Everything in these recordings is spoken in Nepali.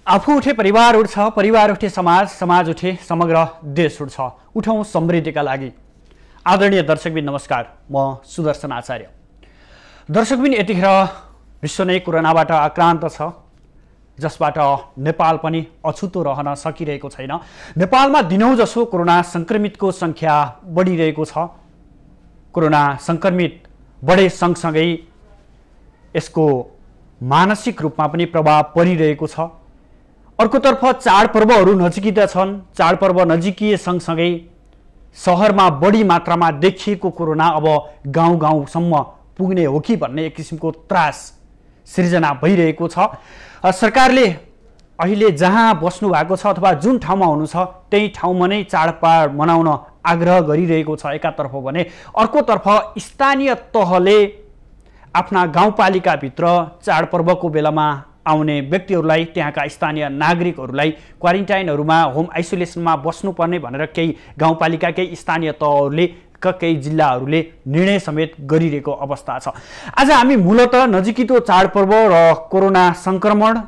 आफू उठे परिवार उठ्छ, परिवार उठे समाज, समाज उठे समग्र देश उठ्छ। उठौँ समृद्धिका लागि। आदरणीय दर्शकबिन नमस्कार, म सुदर्शन आचार्य। दर्शकबिन यतिखेर विश्व नै कोरोनाबाट आक्रान्त छ, जसबाट नेपाल पनि अछुतो रहन सकिरहेको छैन। नेपालमा दिनौं जसो कोरोना संक्रमितको संख्या बढिरहेको छ। कोरोना संक्रमित बढे सँगसँगै यसको मानसिक रूपमा पनि प्रभाव परिरहेको छ। अर्कोतर्फ चाडपर्वहरू नजिकिँदा छन्। चाडपर्व नजिकिए सँगसँगै सहरमा बढी मात्रामा देखिएको कोरोना अब गाउँ गाउँसम्म पुग्ने हो कि भन्ने एक किसिमको त्रास सिर्जना भइरहेको छ। सरकारले अहिले जहाँ बस्नु भएको छ अथवा जुन ठाउँमा हुनु छ त्यही ठाउँमा नै चाडपर्व मनाउन आग्रह गरिरहेको छ एकातर्फ भने, अर्कोतर्फ स्थानीय तहले आफ्ना गाउँपालिकाभित्र चाडपर्वको बेलामा आउने व्यक्तिहरूलाई, त्यहाँका स्थानीय नागरिकहरूलाई क्वारेन्टाइनहरूमा, होम आइसोलेसनमा बस्नुपर्ने भनेर केही गाउँपालिका, केही स्थानीय तहहरूले, केही जिल्लाहरूले निर्णय समेत गरिरहेको अवस्था छ। आज हामी मूलतः नजिकितो चाडपर्व र कोरोना संक्रमण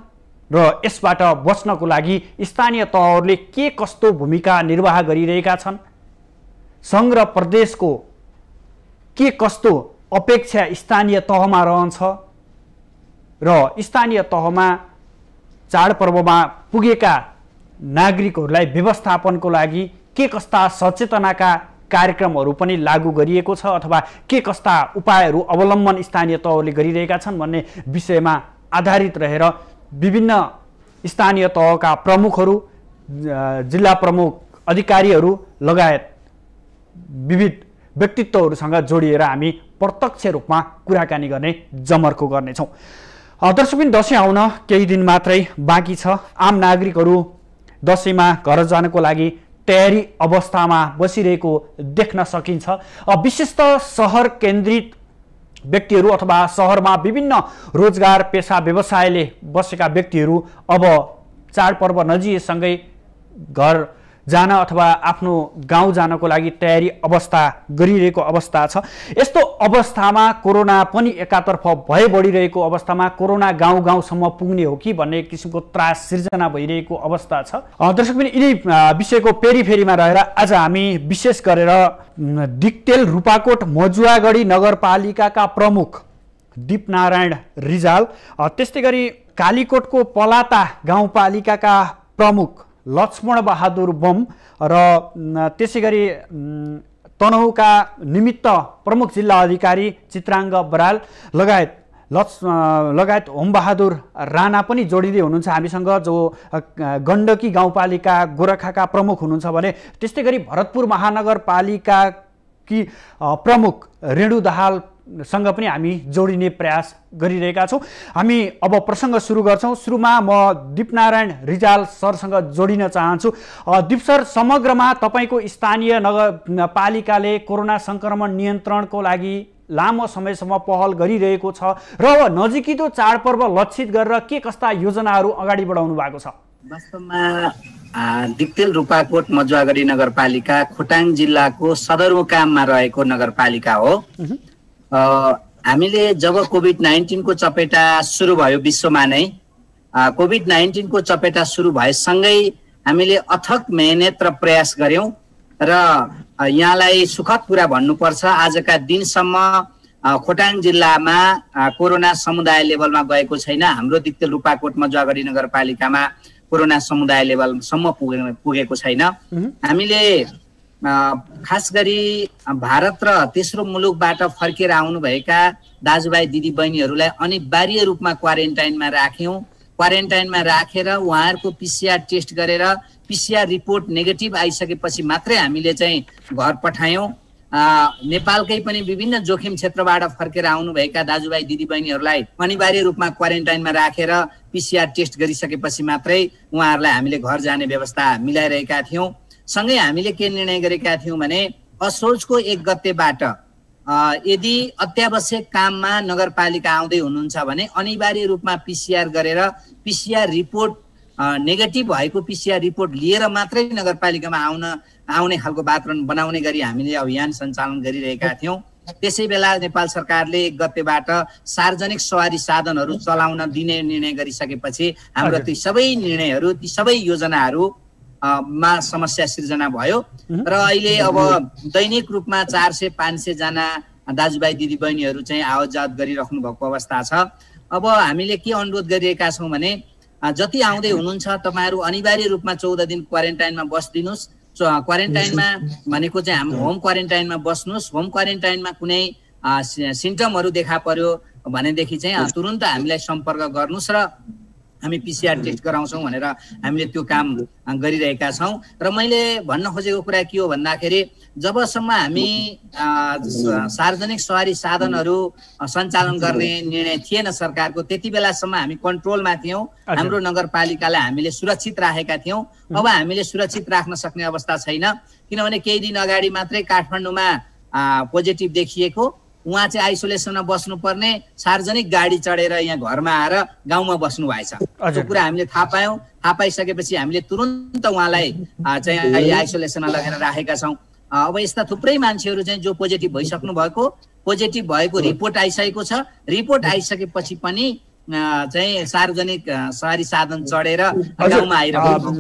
र यसबाट बच्नको लागि स्थानीय तहहरूले के कस्तो भूमिका निर्वाह गरिरहेका छन्, सङ्घ र प्रदेशको के कस्तो अपेक्षा स्थानीय तहमा रहन्छ र स्थानीय तहमा चाडपर्वमा पुगेका नागरिकहरूलाई व्यवस्थापनको लागि के कस्ता सचेतनाका कार्यक्रमहरू पनि लागू गरिएको छ अथवा के कस्ता उपायहरू अवलम्बन स्थानीय तहले गरिरहेका छन् भन्ने विषयमा आधारित रहेर विभिन्न स्थानीय तहका प्रमुखहरू, जिल्ला प्रमुख अधिकारीहरू लगायत विविध व्यक्तित्वहरूसँग जोडिएर हामी प्रत्यक्ष रूपमा कुराकानी गर्ने जमर्को गर्नेछौँ। दर्शकबिन, दसैँ आउन केही दिन मात्रै बाँकी छ। आम नागरिकहरू दसैँमा घर जानको लागि तयारी अवस्थामा बसिरहेको देख्न सकिन्छ। विशेषतः सहर केन्द्रित व्यक्तिहरू अथवा सहरमा विभिन्न रोजगार, पेसा, व्यवसायले बसेका व्यक्तिहरू अब चाडपर्व नजिएसँगै घर जान अथवा आफ्नो गाउँ जानको लागि तयारी अवस्था गरिरहेको अवस्था छ। यस्तो अवस्थामा कोरोना पनि एकातर्फ भय बढिरहेको अवस्थामा कोरोना गाउँ गाउँसम्म पुग्ने हो कि भन्ने किसिमको त्रास सिर्जना भइरहेको अवस्था छ। दर्शक पनि यिनै विषयको पेरिफेरीमा रहेर आज हामी विशेष गरेर दिक्तेल, रूपाकोट, मजुवागढी नगरपालिकाका प्रमुख दीपनारायण रिजाल, त्यस्तै गरी कालीकोटको पलाता गाउँपालिकाका प्रमुख लक्ष्मण बहादुर बम र त्यसै गरी तनहुँका निमित्त प्रमुख जिल्ला अधिकारी चित्राङ्ग बराल लगायत होमबहादुर राणा पनि जोडिँदै हुनुहुन्छ हामीसँग, जो गण्डकी गाउँपालिका गोरखाका प्रमुख हुनुहुन्छ भने त्यस्तै गरी भरतपुर महानगरपालिकाकी प्रमुख रेणु दाहाल सँग पनि हामी जोडिने प्रयास गरिरहेका छौँ। हामी अब प्रसङ्ग सुरु गर्छौँ। सुरुमा म दीपनारायण रिजाल सरसँग जोडिन चाहन्छु। दीप सर, समग्रमा तपाईँको स्थानीय नगरपालिकाले कोरोना सङ्क्रमण नियन्त्रणको लागि लामो समयसम्म पहल गरिरहेको छ र नजिकितो चाडपर्व लक्षित गरेर के कस्ता योजनाहरू अगाडि बढाउनु भएको छ? वास्तवमा दिक्तेल, रूपाकोट, मजुवागढी नगरपालिका खोटाङ जिल्लाको सदरमुकाममा रहेको नगरपालिका हो। हामीले जब कोभिड-19 को चपेटा सुरु भयो विश्वमा नै, कोभिड-19 को चपेटा सुरु भएसँगै हामीले अथक मेहनत र प्रयास गर्यौं र यहाँलाई सुखद कुरा भन्नुपर्छ, आजका दिनसम्म खोटाङ जिल्लामा कोरोना समुदाय लेभलमा गएको छैन। हाम्रो दिक्तेल, रूपाकोट, मजुवागढी नगरपालिकामा कोरोना समुदाय लेभलसम्म पुगेको छैन। हामीले खास गरी भारत र तेस्रो मुलुकबाट फर्केर आउनुभएका दाजुभाइ दिदीबहिनीहरूलाई अनिवार्य रूपमा क्वारेन्टाइनमा राख्यौँ। क्वारेन्टाइनमा राखेर उहाँहरूको पिसिआर टेस्ट गरेर पिसिआर रिपोर्ट नेगेटिभ आइसकेपछि मात्रै हामीले चाहिँ घर पठायौँ। नेपालकै पनि विभिन्न जोखिम क्षेत्रबाट फर्केर आउनुभएका दाजुभाइ दिदीबहिनीहरूलाई अनिवार्य रूपमा क्वारेन्टाइनमा राखेर पिसिआर टेस्ट गरिसकेपछि मात्रै उहाँहरूलाई हामीले घर जाने व्यवस्था मिलाइरहेका थियौँ। सँगै हामीले के निर्णय गरेका थियौँ भने असोजको 1 गतेबाट यदि अत्यावश्यक काममा नगरपालिका आउँदै हुनुहुन्छ भने अनिवार्य रूपमा पिसिआर गरेर पिसिआर रिपोर्ट नेगेटिभ भएको पिसिआर रिपोर्ट लिएर मात्रै नगरपालिकामा आउने खालको वातावरण बनाउने गरी हामीले अभियान सञ्चालन गरिरहेका थियौँ। त्यसै बेला नेपाल सरकारले 1 गतेबाट सार्वजनिक सवारी साधनहरू चलाउन दिने निर्णय गरिसकेपछि हाम्रो ती सबै निर्णयहरू ती सबै योजनाहरू मा समस्या सिर्जना भयो र अहिले अब दैनिक रूपमा 400-500 जना दाजुभाइ दिदीबहिनीहरू चाहिँ आवत जावत गरिराख्नु भएको अवस्था छ। अब हामीले के अनुरोध गरिरहेका छौँ भने जति आउँदै हुनुहुन्छ तपाईहरु अनिवार्य रूपमा 14 दिन क्वारेन्टाइनमा बस्दिनुस्। क्वारेन्टाइनमा भनेको चाहिँ हामी होम क्वारेन्टाइनमा बस्नुस्। होम क्वारेन्टाइनमा कुनै सिम्पटमहरू देखा पर्यो भनेदेखि चाहिँ तुरुन्त हामीलाई सम्पर्क गर्नुस् र हामी पीसीआर टेस्ट गराउँछौँ भनेर हामीले त्यो काम गरिरहेका छौँ। र मैले भन्न खोजेको कुरा के हो भन्दाखेरि जबसम्म हामी सार्वजनिक सवारी साधनहरू सञ्चालन गर्ने निर्णय थिएन सरकारको त्यति बेलासम्म हामी कन्ट्रोलमा थियौँ। हाम्रो नगरपालिकालाई हामीले सुरक्षित राखेका थियौँ। अब हामीले सुरक्षित राख्न सक्ने अवस्था छैन किनभने केही दिन अगाडि मात्रै काठमाडौँमा पोजिटिभ देखिएको उहाँ चाहिँ आइसोलेसनमा बस्नुपर्ने सार्वजनिक गाडी चढेर यहाँ घरमा आएर गाउँमा बस्नु भएछ। त्यो कुरा हामीले थाहा पायौँ। थाहा पाइसकेपछि हामीले तुरुन्त उहाँलाई चाहिँ अहिले आइसोलेसनमा लगेर राखेका छौँ। अब यस्ता थुप्रै मान्छेहरू चाहिँ जो पोजिटिभ भइसक्नु भएको पोजिटिभ भएको रिपोर्ट आइसकेको छ। रिपोर्ट आइसकेपछि पनि चाहिँ सार्वजनिक सवारी साधन चढेर गाउँमा आइरहेको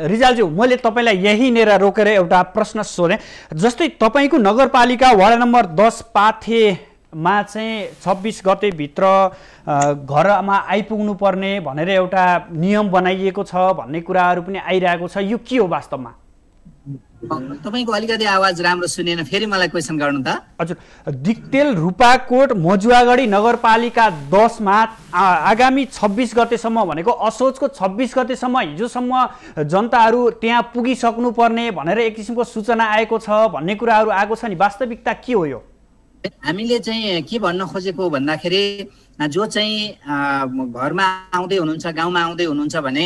रिजालज्यू मैले तपाईलाई यहीँनिर रोकेर एउटा प्रश्न सोधेँ। जस्तै तपाईँको नगरपालिका वडा नम्बर 10 पाथेमा चाहिँ 26 गते भित्र घरमा आइपुग्नु पर्ने भनेर एउटा नियम बनाइएको छ भन्ने कुराहरू पनि आइरहेको छ। यो के हो वास्तवमा? तपाईको अलिकति आवाज राम्रो सुनेन, फेरि मलाई क्वेसन गर्नु त। हजुर, दिक्तेल रूपाकोट मजुवागढी नगरपालिका 10 मा आगामी 26 गतेसम्म भनेको असोजको 26 गतेसम्म हिजोसम्म जनताहरू त्यहाँ पुगिसक्नु पर्ने भनेर एक किसिमको सूचना आएको छ भन्ने कुराहरू आएको छ नि, वास्तविकता के हो यो? हामीले चाहिँ के भन्न खोजेको भन्दाखेरि जो चाहिँ घरमा आउँदै हुनुहुन्छ गाउँमा आउँदै हुनुहुन्छ भने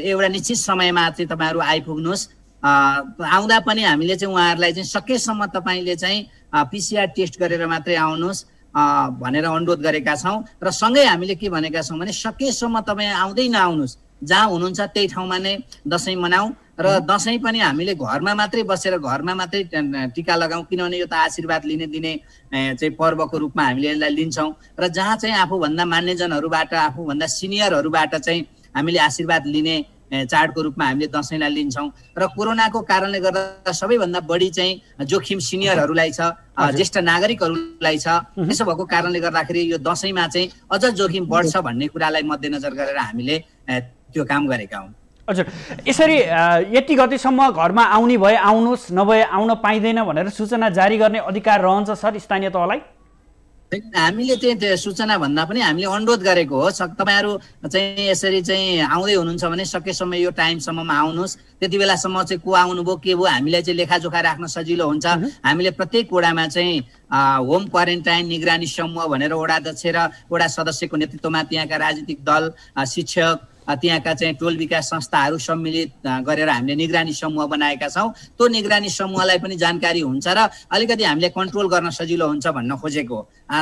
एउटा निश्चित समयमा चाहिँ तपाईहरु आइपुग्नुस्। आउँदा पनि हामीले चाहिँ उहाँहरूलाई चाहिँ सकेसम्म तपाईले चाहिँ पीसीआर टेस्ट गरेर मात्रै आउनुहोस् भनेर अनुरोध गरेका छौँ। र सँगै हामीले के भनेका छौँ भने सकेसम्म तपाईँ आउँदै नआउनुहोस्, जहाँ हुनुहुन्छ त्यही ठाउँमा नै दसैँ मनाऊ र दसैँ पनि हामीले घरमा मात्रै बसेर घरमा मात्रै टिका लगाऊ किनभने यो त आशीर्वाद लिने दिने चाहिँ पर्वको रूपमा हामीले यसलाई लिन्छौँ। र जहाँ चाहिँ आफूभन्दा मान्यजनहरूबाट आफूभन्दा सिनियरहरूबाट चाहिँ हामीले आशीर्वाद लिने चाडको रूपमा हामीले दसैँलाई लिन्छौँ। र कोरोनाको कारणले गर्दा सबैभन्दा बढी चाहिँ जोखिम सिनियरहरूलाई छ, ज्येष्ठ नागरिकहरूलाई छ। त्यसो भएको कारणले गर्दाखेरि यो दसैँमा चाहिँ अझ जोखिम बढ्छ भन्ने कुरालाई मध्यनजर गरेर हामीले त्यो काम गरेका हौँ। हजुर, यसरी यति गतिसम्म घरमा आउने भए आउनुहोस् नभए आउन पाइँदैन भनेर सूचना जारी गर्ने अधिकार रहन्छ सर स्थानीय तहलाई? हामीले चाहिँ सूचना भन्दा पनि हामीले अनुरोध गरेको हो तपाईहरु चाहिँ यसरी चाहिँ आउँदै हुनुहुन्छ भने सकेसम्म यो टाइमसम्ममा आउनुहोस्। त्यति बेलासम्म चाहिँ को आउनुभयो के भयो हामीलाई चाहिँ लेखाजोखा राख्न सजिलो हुन्छ। हामीले प्रत्येक वडामा चाहिँ होम क्वारेन्टाइन निगरानी समूह भनेर वडा अध्यक्ष र वडा सदस्यको नेतृत्वमा त्यहाँका राजनीतिक दल, शिक्षक, त्यहाँका चाहिँ टोल विकास संस्थाहरू सम्मिलित गरेर हामीले निगरानी समूह बनाएका छौँ। त्यो निगरानी समूहलाई पनि जानकारी हुन्छ र अलिकति हामीले कन्ट्रोल गर्न सजिलो हुन्छ भन्न खोजेको।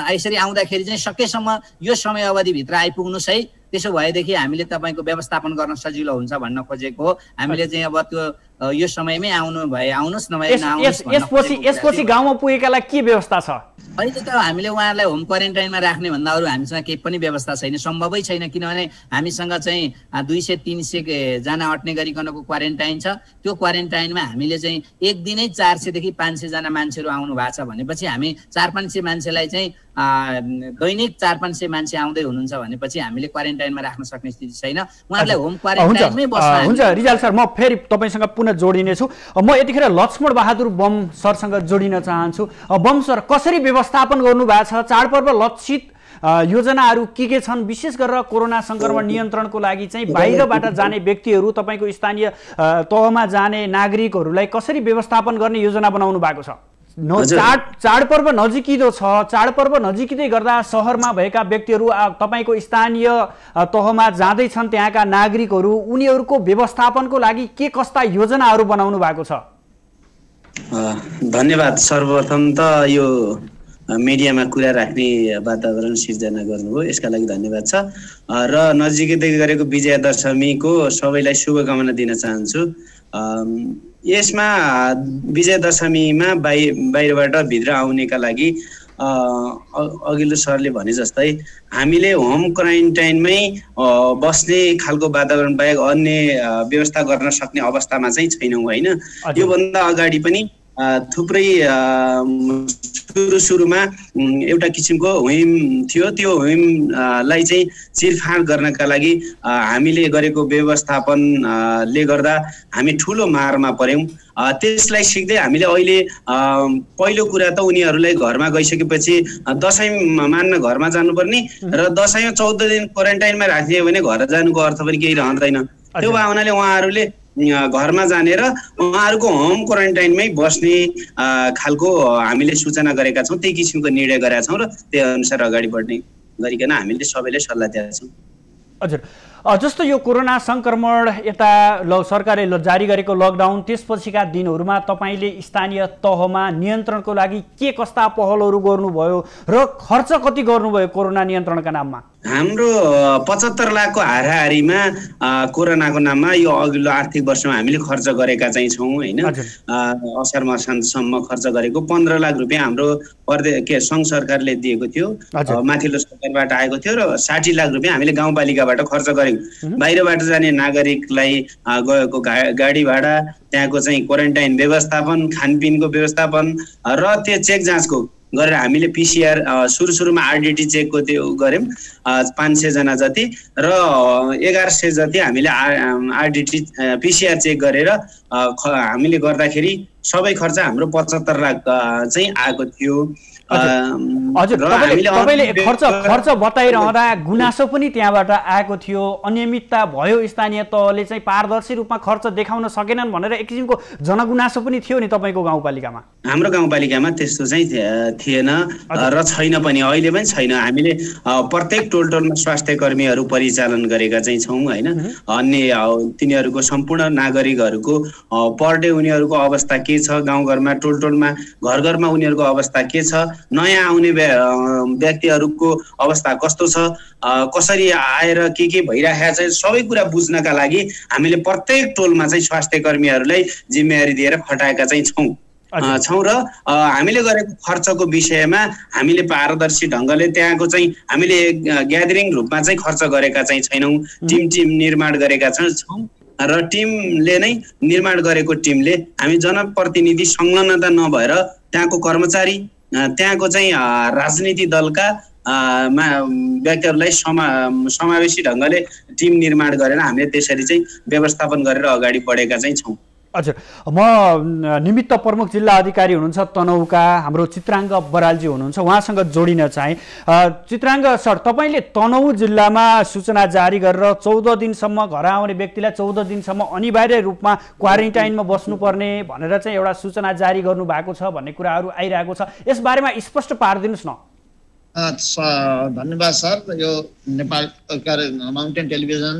यसरी आउँदाखेरि चाहिँ सकेसम्म यो समय अवधिभित्र आइपुग्नुहोस् है, त्यसो भएदेखि हामीले तपाईँको व्यवस्थापन गर्न सजिलो हुन्छ भन्न खोजेको। हामीले चाहिँ अब त्यो यो समयमै आउनु भए आउनुहोस् नभए नआउनुहोस्। यसपछि गाउँमा पुगेकालाई के व्यवस्था छ? अहिले त हामीले उहाँहरूलाई होम क्वारेन्टाइनमा राख्ने भन्दा अरू हामीसँग केही पनि व्यवस्था छैन, सम्भवै छैन किनभने हामीसँग चाहिँ 200-300 जना अट्ने गरिकनको क्वारेन्टाइन छ। त्यो क्वारेन्टाइनमा हामीले चाहिँ एक दिनै 400 देखि 500 जना मान्छेहरू आउनु भएको छ भनेपछि हामी 400-500 मान्छेलाई चाहिँ दैनिक 400-500 मान्छे आउँदै हुनुहुन्छ भनेपछि हामीले क्वारेन्टाइनमा राख्न सक्ने स्थिति छैन। उहाँहरूलाई होम क्वारेन्टाइनमै बस्न हुन्छ। रिजाल सर, म फेरि तपाईँसँग पुनः जोडिनेछु। म यतिखेर लक्ष्मण बहादुर बम सरसँग जोडिन चाहन्छु। बम सर, कसरी व्यवस्थापन गर्नु भएको छ? चाडपर्व लक्षित योजनाहरू के छन्? विशेष गरेर कोरोना संक्रमण नियन्त्रणको लागि चाहिँ बाहिरबाट जाने व्यक्तिहरू तपाईँको स्थानीय तहमा जाने नागरिकहरूलाई कसरी व्यवस्थापन गर्ने योजना बनाउनु भएको छ? चाडपर्व नजिकिँदो छ, चाडपर्व नजिकिँदै गर्दा सहरमा भएका व्यक्तिहरू तपाईँको स्थानीय तहमा जाँदैछन्, त्यहाँका नागरिकहरू उनीहरूको व्यवस्थापनको लागि के कस्ता योजनाहरू बनाउनु भएको छ? धन्यवाद। सर्वप्रथम त यो मिडियामा कुरा राख्ने वातावरण सिर्जना गर्नुभयो, यसका लागि धन्यवाद छ। र नजिकै गरेको विजया दशमीको सबैलाई शुभकामना दिन चाहन्छु। यसमा विजय दशमीमा बाहिरबाट भित्र आउनेका लागि अघिल्लो सरले भने जस्तै हामीले होम क्वारेन्टाइनमै बस्ने खालको वातावरण बाहेक अन्य व्यवस्था गर्न सक्ने अवस्थामा चाहिँ छैनौँ होइन। योभन्दा अगाडि पनि थुप्रै सुरुमा एउटा किसिमको हुइम थियो, त्यो हुइमलाई चाहिँ चिरफाड गर्नका लागि हामीले गरेको व्यवस्थापनले गर्दा हामी ठुलो मारमा पर्यौँ। त्यसलाई सिक्दै हामीले अहिले पहिलो कुरा त उनीहरूलाई घरमा गइसकेपछि दसैँ मान्न घरमा जानुपर्ने र दसैँमा 14 दिन क्वारेन्टाइनमा राखिदियो भने घर जानुको अर्थ पनि केही रहँदैन। त्यो भावनाले उहाँहरूले घरमा जाने र उहाँहरूको होम क्वारेन्टाइनमै बस्ने खालको हामीले सूचना गरेका छौँ, त्यही किसिमको निर्णय गरेका छौँ र त्यही अनुसार अगाडि बढ्ने गरिकन हामीले सबैले सल्लाह दिएका छौँ। हजुर, जस्तो यो कोरोना संक्रमण यता सरकारले जारी गरेको लकडाउन त्यसपछिका दिनहरूमा तपाईँले स्थानीय तहमा नियन्त्रणको लागि के कस्ता पहलहरू गर्नुभयो र खर्च कति गर्नुभयो कोरोना नियन्त्रणका नाममा? हाम्रो 75 लाखको हाराहारीमा कोरोनाको नाममा यो अघिल्लो आर्थिक वर्षमा हामीले खर्च गरेका चाहिँ छौँ होइन। असार मसान्तसम्म खर्च गरेको 15 लाख रुपियाँ हाम्रो सङ्घ सरकारले दिएको थियो, माथिल्लो सरकारबाट आएको थियो र 60 लाख रुपियाँ हामीले गाउँपालिकाबाट खर्च गर्यौँ। बाहिरबाट जाने नागरिकलाई गएको गाडी भाडा, त्यहाँको चाहिँ क्वारेन्टाइन व्यवस्थापन, खानपिनको व्यवस्थापन र त्यो चेक जाँचको गरेर हामीले पिसिआर सुरुमा आरडिटी चेकको त्यो गऱ्यौँ 500 जना जति र 1100 जति हामीले आरडिटी पिसिआर चेक गरेर हामीले गर्दाखेरि सबै खर्च हाम्रो 75 लाख चाहिँ आएको थियो। हजुर, तपाईँले खर्च बताइरहँदा गुनासो पनि त्यहाँबाट आएको थियो, अनियमितता भयो, स्थानीय तहले चाहिँ पारदर्शी रूपमा खर्च देखाउन सकेनन् भनेर एक किसिमको जनगुनासो पनि थियो नि तपाईँको गाउँपालिकामा? हाम्रो गाउँपालिकामा त्यस्तो चाहिँ थिएन र छैन पनि, अहिले पनि छैन। हामीले प्रत्येक टोलमा स्वास्थ्य कर्मीहरू परिचालन गरेका चाहिँ छौँ होइन। अन्य तिनीहरूको सम्पूर्ण नागरिकहरूको पर डे उनीहरूको अवस्था के छ, गाउँघरमा टोलमा घरमा उनीहरूको अवस्था के छ, नयाँ आउने व्यक्तिहरूको अवस्था कस्तो छ, कसरी आएर के भइरहेको छ, सबै कुरा बुझ्नका लागि हामीले प्रत्येक टोलमा चाहिँ स्वास्थ्य कर्मीहरूलाई जिम्मेवारी दिएर खटाएका चाहिँ छौँ र हामीले गरेको खर्चको विषयमा हामीले पारदर्शी ढङ्गले त्यहाँको चाहिँ हामीले ग्यादरिङ रूपमा चाहिँ खर्च गरेका चाहिँ छैनौँ। टिम निर्माण गरेका छौँ र टिमले नै निर्माण गरेको टिमले हामी जनप्रतिनिधि संलग्नता नभएर त्यहाँको कर्मचारी, त्यहाँको चाहिँ राजनीति दलका व्यक्तिहरूलाई समावेशी ढङ्गले टिम निर्माण गरेर हामीले त्यसरी चाहिँ व्यवस्थापन गरेर अगाडि बढेका चाहिँ छौँ। हजुर, म निमित्त प्रमुख जिल्ला अधिकारी हुनुहुन्छ तनहुका हाम्रो चित्राङ्ग बरालजी हुनुहुन्छ, उहाँसँग जोडिन चाहे। चित्राङ्ग सर, तपाईँले तनहु जिल्लामा सूचना जारी गरेर 14 दिनसम्म घर आउने व्यक्तिलाई 14 दिनसम्म अनिवार्य रूपमा क्वारेन्टाइनमा बस्नुपर्ने भनेर चाहिँ एउटा सूचना जारी गर्नुभएको छ भन्ने कुराहरू आइरहेको छ, यसबारेमा स्पष्ट पारिदिनुहोस् न। धन्यवाद सर। यो नेपाल माउन्टेन टेलिभिजन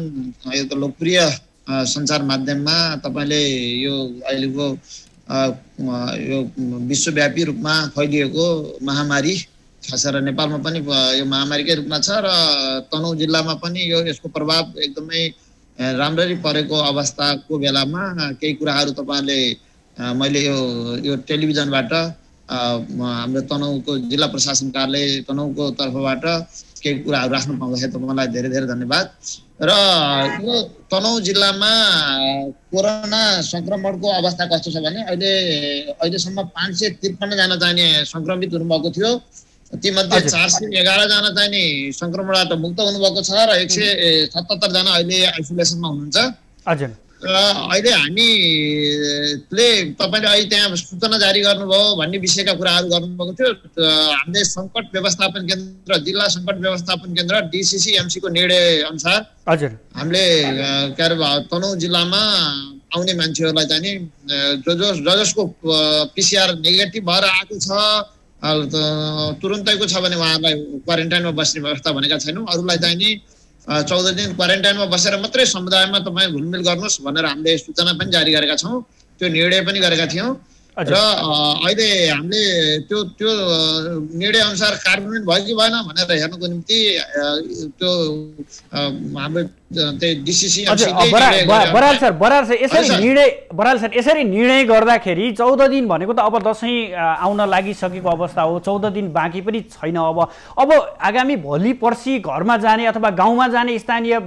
यो त लोकप्रिय सञ्चार माध्यममा तपाईँले यो अहिलेको यो विश्वव्यापी रूपमा फैलिएको महामारी, खास गरेर नेपालमा पनि यो महामारीकै रूपमा छ र तनहुँ जिल्लामा पनि यसको प्रभाव एकदमै राम्ररी परेको अवस्थाको बेलामा केही कुराहरू तपाईँले मैले यो टेलिभिजनबाट हाम्रो तनहुँको जिल्ला प्रशासन कार्यालय तनहुँको तर्फबाट केही कुराहरू राख्न पाउँदाखेरि तपाईँलाई धेरै धेरै धन्यवाद। र यो तनहुँ जिल्लामा कोरोना संक्रमणको अवस्था कस्तो छ भने अहिलेसम्म 553 जना चाहिने संक्रमित हुनुभएको थियो, तीमध्ये 411 जना चाहिने संक्रमणबाट मुक्त हुनुभएको छ र 177 जना अहिले आइसोलेसनमा हुनुहुन्छ। र अहिले हामीले तपाईँले अहिले त्यहाँ सूचना जारी गर्नुभयो भन्ने विषयका कुराहरू गर्नुभएको थियो। हामीले सङ्कट व्यवस्थापन केन्द्र, जिल्ला सङ्कट व्यवस्थापन केन्द्र DCCMC को निर्णय अनुसार हामीले के अरे तनहुँ जिल्लामा आउने मान्छेहरूलाई चाहिँ नि जसको PCR नेगेटिभ भएर आएको छ तुरुन्तैको छ भने उहाँहरूलाई क्वारेन्टाइनमा बस्ने व्यवस्था भनेका छैनौँ। अरूलाई चाहिँ नि 14 दिन क्वारेन्टाइनमा बसेर मात्रै समुदायमा तपाईँ घुलमिल गर्नुहोस् भनेर हामीले सूचना पनि जारी गरेका छौँ, त्यो निर्णय पनि गरेका थियौँ। र अहिले हामीले त्यो त्यो निर्णय अनुसार कार्यान्वयन भयो कि भएन भनेर हेर्नको निम्ति त्यो हाम्रो डिसिसी बराल सर यसरी निर्णय गर्दाखेरि 14 दिन भनेको त अब दशैं आउन लागिसकेको अवस्था हो। 14 दिन बाँकी पनि छैन। अब आगामी भोलि पर्सि घरमा जाने अथवा गाउँमा जाने स्थानीय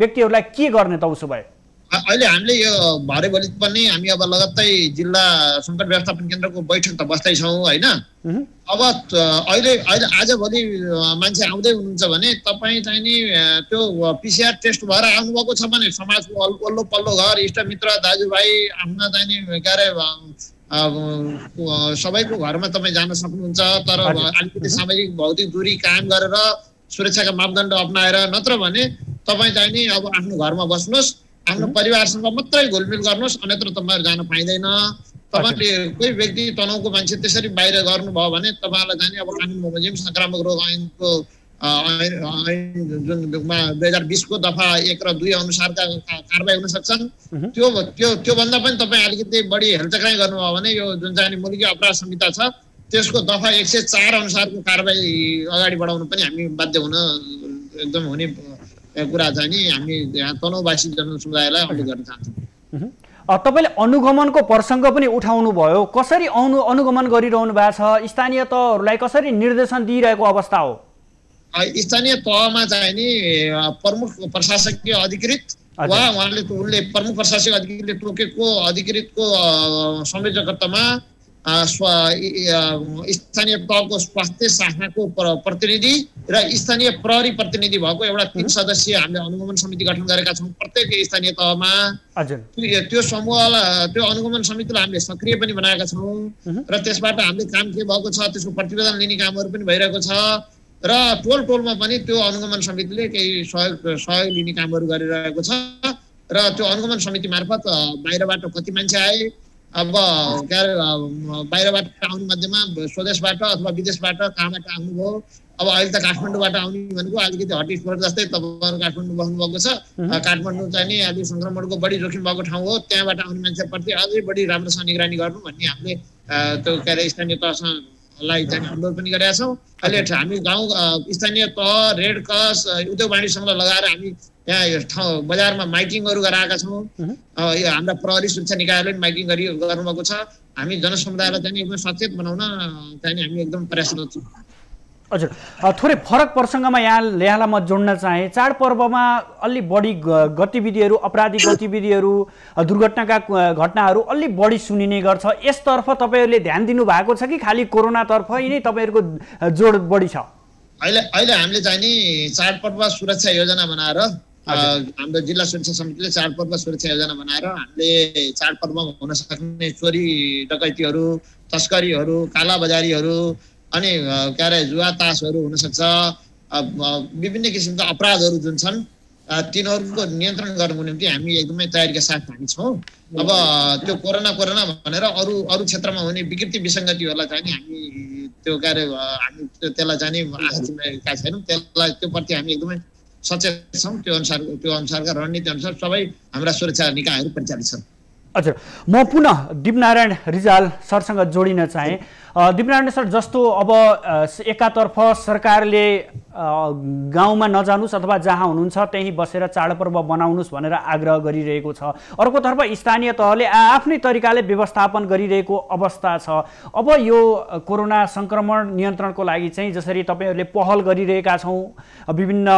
व्यक्तिहरूलाई के गर्ने त उसो भए? अहिले हामीले यो भरे भोलि पनि हामी अब लगत्तै जिल्ला सङ्कट व्यवस्थापन केन्द्रको बैठक त बस्दैछौँ होइन। अब अहिले आजभोलि मान्छे आउँदै हुनुहुन्छ भने तपाईँ चाहिँ नि त्यो पिसिआर टेस्ट भएर आउनुभएको छ भने समाजको वल्लो पल्लो घर इष्टमित्र दाजुभाइ आफ्ना चाहिँ नि के अरे सबैको घरमा तपाईँ जान सक्नुहुन्छ। तर अलिकति सामाजिक भौतिक दूरी कायम गरेर सुरक्षाका मापदण्ड अपनाएर, नत्र भने तपाईँ चाहिँ नि अब आफ्नो घरमा बस्नुहोस्, आफ्नो परिवारसँग मात्रै घुलमिल गर्नुहोस्, अन्यत्र तपाईँहरू जान पाइँदैन। तपाईँले कोही व्यक्ति तनाउको मान्छे त्यसरी बाहिर गर्नुभयो भने तपाईँलाई चाहिँ अब कानुन बमोजिम संक्रामक रोग ऐनको जुन 2020 को दफा 1 र 2 अनुसारका कारबाही हुन सक्छन्। त्यो भन्दा पनि तपाईँ अलिकति बढी हेलचक्राइ गर्नुभयो भने यो जुन चाहिँ मुलुकी अपराध संहिता छ त्यसको दफा 104 अनुसारको कारबाही अगाडि बढाउन पनि हामी बाध्य हुन एकदम हुने कुरा चाहिँ नि हामी यहाँ तनहुवासी जनसमुदायलाई अनुरोध गर्न चाहन्छौँ। तपाईले अनुगमनको प्रसङ्ग पनि उठाउनु भयो। कसरी अनुगमन गरिरहनु भएको छ? स्थानीय तहहरूलाई कसरी निर्देशन दिइरहेको अवस्था हो? स्थानीय तहमा चाहिँ नि प्रमुख प्रशासकीय अधिकृत वा उनले प्रमुख प्रशासकीय अधिकृतले तोकेको अधिकृतको संयोजकत्वमा स्थानीय तहको स्वास्थ्य शाखाको प्रतिनिधि र स्थानीय प्रहरी प्रतिनिधि भएको एउटा 3 सदस्यीय हामीले अनुगमन समिति गठन गरेका छौँ प्रत्येक स्थानीय तहमा। त्यो समूहलाई त्यो अनुगमन समितिलाई हामीले सक्रिय पनि बनाएका छौँ र त्यसबाट हामीले काम के भएको छ त्यसको प्रतिवेदन लिने कामहरू पनि भइरहेको छ र टोलमा पनि त्यो अनुगमन समितिले केही सहयोग लिने कामहरू गरिरहेको छ र त्यो अनुगमन समिति मार्फत बाहिरबाट कति मान्छे आए, अब के अरे बाहिरबाट आउने मध्येमा स्वदेशबाट अथवा विदेशबाट कहाँबाट आउनुभयो। अब अहिले त काठमाडौँबाट आउने भनेको अलिकति हटस्पट जस्तै तपाईँहरू काठमाडौँ बस्नुभएको छ। काठमाडौँ चाहिँ नि अलि सङ्क्रमणको बढी जोखिम भएको ठाउँ हो। त्यहाँबाट आउने मान्छेप्रति अझै बढी राम्रोसँग निगरानी गर्नु भन्ने हामीले त्यो के अरे स्थानीय तहलाई चाहिँ अनुरोध पनि गरेका छौँ। अहिले हामी गाउँ स्थानीय तह, रेड क्रस, उद्योग वाणिज्यसँग लगाएर हामी यहाँ ठाउँ बजारमा माइकिङहरू गराएका छौँ। हाम्रा प्रहरी सुरक्षा निकायहरूले पनि माइकिङ गर्नुभएको छ। हामी जनसमुदायलाई चाहिँ एकदम सचेत बनाउन चाहिँ हामी एकदम प्रयासरत छौँ। हजुर, थोरै फरक प्रसङ्गमा यहाँलाई म जोड्न चाहेँ। चाडपर्वमा अलि बढी गतिविधिहरू, आपराधिक गतिविधिहरू, दुर्घटनाका घटनाहरू अलि बढी सुनिने गर्छ। यसतर्फ तपाईँहरूले ध्यान दिनुभएको छ कि खालि कोरोनातर्फ नै तपाईँहरूको जोड बढी छ? अहिले हामीले चाहिँ नि चाडपर्व सुरक्षा योजना बनाएर हाम्रो जिल्ला सुरक्षा समितिले चाडपर्व सुरक्षा योजना बनाएर हामीले चाडपर्वमा हुन सक्ने चोरी डकैतीहरू, तस्करीहरू, कालाबजारीहरू अनि के अरे जुवा तासहरू हुनसक्छ, विभिन्न किसिमका अपराधहरू जुन छन् तिनीहरूको नियन्त्रण गर्नको निम्ति हामी एकदमै तयारीका साथ हामी छौँ। अब त्यो कोरोना भनेर अरू क्षेत्रमा हुने विकृति विसङ्गतिहरूलाई चाहिँ हामी त्यो के अरे हामी त्यसलाई चाहिँ आँखा चिम्लेका छैनौँ। त्यसलाई त्यो प्रति हामी एकदमै सचेत छौँ। त्यो अनुसारका रणनीति अनुसार सबै हाम्रा सुरक्षा निकायहरू परिचालित छन्। हजुर, म पुनः दीपनारायण रिजाल सरसँग जोडिन चाहेँ। दीपनारायण सर, जस्तो अब एकातर्फ सरकारले गाउँमा नजानुस् अथवा जहाँ हुनुहुन्छ त्यहीँ बसेर चाडपर्व बनाउनुस् भनेर आग्रह गरिरहेको छ, अर्कोतर्फ स्थानीय तहले आफ्नै तरिकाले व्यवस्थापन गरिरहेको अवस्था छ। अब यो कोरोना सङ्क्रमण नियन्त्रणको लागि चाहिँ जसरी तपाईँहरूले पहल गरिरहेका छौँ, विभिन्न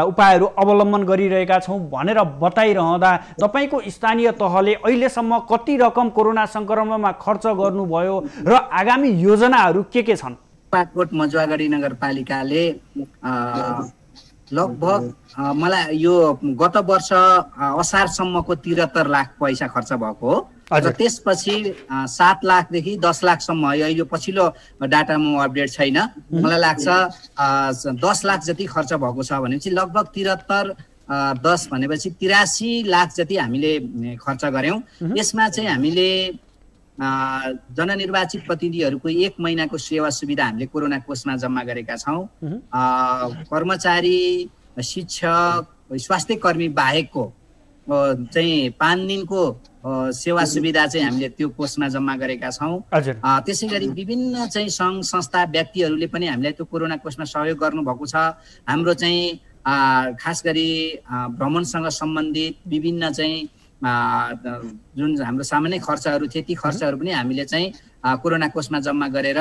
उपायहरू अवलम्बन गरिरहेका छौँ भनेर बताइरहँदा तपाईँको स्थानीय तहले अहिलेसम्म कति रकम कोरोना सङ्क्रमणमा खर्च गर्नुभयो र आगामी योजनाहरू के छन्? पाटकोट मजुवागढी नगरपालिकाले लगभग मलाई यो गत वर्ष असारसम्मको 73 लाख पैसा खर्च भएको हो र त्यसपछि 7 लाखदेखि 10 लाखसम्म यो पछिल्लो डाटा म अपडेट छैन, मलाई लाग्छ 10 लाख जति खर्च भएको छ भनेपछि लगभग 73 10 भनेपछि 83 लाख जति हामीले खर्च गर्यौं। यसमा चाहिँ हामीले जननिर्वाचित प्रतिनिधिहरूको 1 महिनाको सेवा सुविधा हामीले कोरोना कोषमा जम्मा गरेका छौँ। कर्मचारी, शिक्षक, स्वास्थ्य कर्मी बाहेकको चाहिँ 5 दिनको सेवा सुविधा चाहिँ हामीले त्यो कोषमा जम्मा गरेका छौँ। त्यसै गरी विभिन्न चाहिँ सङ्घ संस्था व्यक्तिहरूले पनि हामीलाई त्यो कोरोना कोषमा सहयोग गर्नुभएको छ। हाम्रो चाहिँ खास गरी भ्रमणसँग सम्बन्धित विभिन्न चाहिँ जुन हाम्रो सामान्य खर्चहरू थिए ती खर्चहरू पनि हामीले चाहिँ कोरोना कोषमा जम्मा गरेर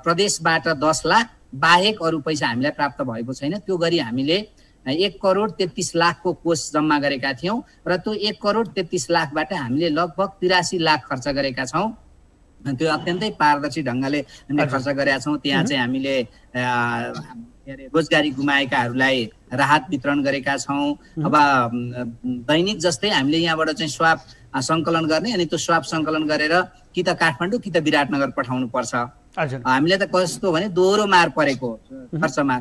प्रदेशबाट 10 लाख बाहेक अरू पैसा हामीलाई प्राप्त भएको छैन। त्यो गरी हामीले 1,33,00,000 को कोष जम्मा गरेका थियौँ र त्यो 1,33,00,000बाट हामीले लगभग 83 लाख खर्च गरेका छौँ। त्यो अत्यन्तै पारदर्शी ढङ्गले हामीले खर्च गरेका छौँ। त्यहाँ चाहिँ हामीले रोजगारी गुमाएकाहरूलाई राहत वितरण गरेका छौँ। अब दैनिक जस्तै हामीले यहाँबाट चाहिँ स्वाब सङ्कलन गर्ने अनि त्यो स्वाब सङ्कलन गरेर कि त काठमाडौँ कि त विराटनगर पठाउनु पर्छ। हामीले त कस्तो भने दोहोरो मार परेको खर्चमा,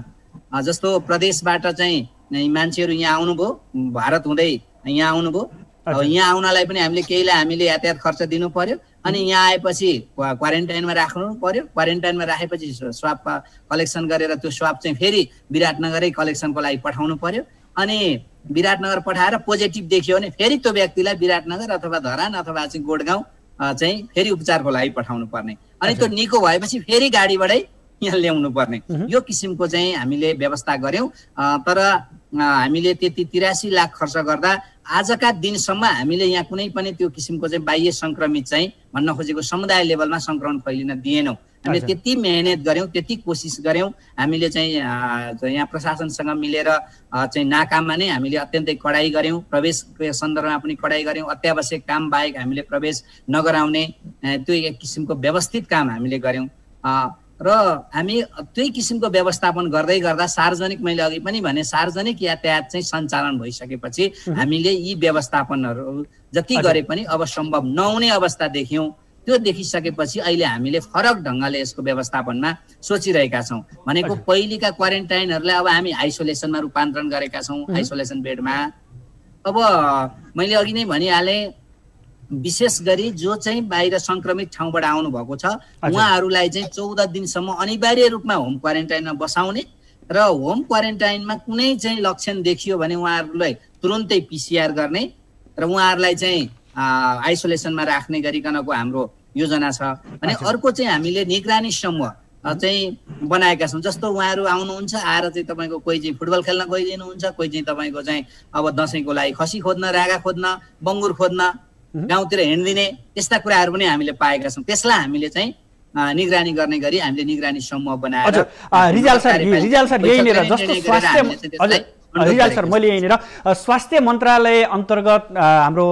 जस्तो प्रदेशबाट चाहिँ मान्छेहरू यहाँ आउनुभयो, भारत हुँदै यहाँ आउनुभयो। अब यहाँ आउनलाई पनि हामीले यातायात खर्च दिनु पर्यो अनि यहाँ आएपछि क्वारेन्टाइनमा राख्नु पर्यो। क्वारेन्टाइनमा राखेपछि स्वाब कलेक्सन गरेर त्यो स्वाब चाहिँ फेरि विराटनगरै कलेक्सनको लागि पठाउनु पर्यो अनि विराटनगर पठाएर पोजिटिभ देखियो भने फेरि त्यो व्यक्तिलाई विराटनगर अथवा धरान अथवा चाहिँ गोडगाउँ चाहिँ फेरि उपचारको लागि पठाउनु पर्ने अनि त्यो निको भएपछि फेरि गाडीबाटै यहाँ ल्याउनु पर्ने। यो किसिमको चाहिँ हामीले व्यवस्था गर्यौं। तर हामीले त्यति 83 लाख खर्च गर्दा आजका दिनसम्म हामीले यहाँ कुनै पनि त्यो किसिमको चाहिँ बाह्य संक्रमित चाहिँ भन्न खोजेको समुदाय लेभलमा संक्रमण फैलिन दिएनौं। हामीले त्यति मेहनत गर्यौं, त्यति कोसिस गर्यौं। हामीले चाहिँ यहाँ प्रशासनसँग मिलेर चाहिँ नाकाममा नै हामीले अत्यन्तै कडाई गर्यौं, प्रवेशको सन्दर्भमा पनि कडाई गर्यौं। अत्यावश्यक काम बाहेक हामीले प्रवेश नगराउने त्यो एक किसिमको व्यवस्थित काम हामीले गर्यौं र हामी त्यही किसिमको व्यवस्थापन गर्दै गर्दा सार्वजनिक, मैले अघि पनि भने, सार्वजनिक यातायात चाहिँ सञ्चालन भइसकेपछि हामीले यी व्यवस्थापनहरू जति गरे पनि अब सम्भव नहुने अवस्था देख्यौं। त्यो देखिसकेपछि अहिले हामीले फरक ढंगले यसको व्यवस्थापनमा सोचिरहेका छौं। भनेको पहिलेका क्वारेन्टाइनहरूलाई अब हामी आइसोलेसनमा रूपान्तरण गरेका छौं, आइसोलेसन बेडमा। अब मैले अघि नै भनिहाले, विशेष गरी जो चाहिँ बाहिर संक्रमित ठाउँबाट आउनु भएको छ उहाँहरूलाई चाहिँ 14 दिनसम्म अनिवार्य रूपमा होम क्वारेन्टाइनमा बसाउने र होम क्वारेन्टाइनमा कुनै चाहिँ लक्षण देखियो भने उहाँहरूलाई तुरुन्तै पीसीआर गर्ने र उहाँहरूलाई चाहिँ आइसोलेसनमा राख्ने गरिकनको हाम्रो योजना छ। अनि अर्को चाहिँ हामीले निगरानी समूह चाहिँ बनाएका छौं। जस्तो उहाँहरू आउनुहुन्छ, आएर चाहिँ तपाईको कोही चाहिँ फुटबल खेल्न गइदिनुहुन्छ, कोही चाहिँ तपाईको चाहिँ अब दशैंको लागि खसी खोज्न, रागा खोज्न, बङ्गुर खोज्न, गाउँतिर हिँड्दिने, यस्ता कुराहरू पनि हामीले पाएका छौं। त्यसलाई हामीले चाहिँ निगरानी गर्ने गरी हामीले निगरानी समूह बनाएर रिजाल सर यहीँनिर जस्तो रिजाल सर मैले यहीँनिर स्वास्थ्य मन्त्रालय अन्तर्गत हाम्रो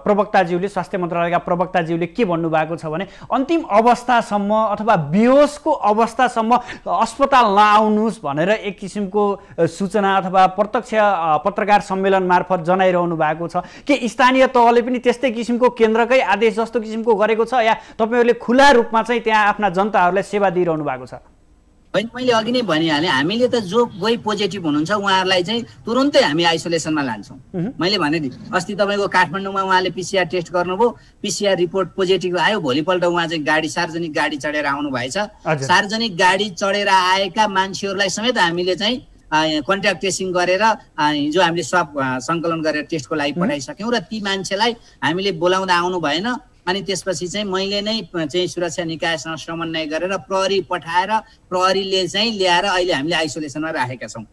प्रवक्ताज्यूले, स्वास्थ्य मन्त्रालयका प्रवक्ताज्यूले के भन्नुभएको छ भने अन्तिम अवस्थासम्म अथवा बेहोसको अवस्थासम्म अस्पताल नआउनुहोस् भनेर एक किसिमको सूचना अथवा प्रत्यक्ष पत्रकार सम्मेलन मार्फत जनाइरहनु भएको छ। के स्थानीय तहले पनि त्यस्तै किसिमको केन्द्रकै आदेश जस्तो किसिमको गरेको छ या तपाईहरुले खुला रूपमा चाहिँ त्यहाँ आफ्ना जनताहरूलाई सेवा दिइरहनु भएको छ? मैले अघि नै भनिहालेँ, हामीले त जो कोही पोजिटिभ हुनुहुन्छ उहाँहरूलाई चाहिँ तुरुन्तै हामी आइसोलेसनमा लान्छौँ। मैले भने नि अस्ति तपाईँको काठमाडौँमा उहाँले पीसीआर टेस्ट गर्नुभयो, पीसीआर रिपोर्ट पोजिटिभ आयो, भोलिपल्ट उहाँ चाहिँ सार्वजनिक गाडी चढेर आउनु भएछ। सार्वजनिक गाडी चढेर आएका मान्छेहरूलाई समेत हामीले चाहिँ कन्ट्याक्ट ट्रेसिङ गरेर हिजो हामीले स्वाब सङ्कलन गरेर टेस्टको लागि पठाइसक्यौँ र ती मान्छेलाई हामीले बोलाउँदा आउनु भएन। अनि त्यसपछि चाहिँ मैले नै चाहिँ सुरक्षा निकायसँग समन्वय गरेर प्रहरी पठाएर प्रहरीले चाहिँ ल्याएर अहिले हामीले आइसोलेसनमा राखेका छौँ।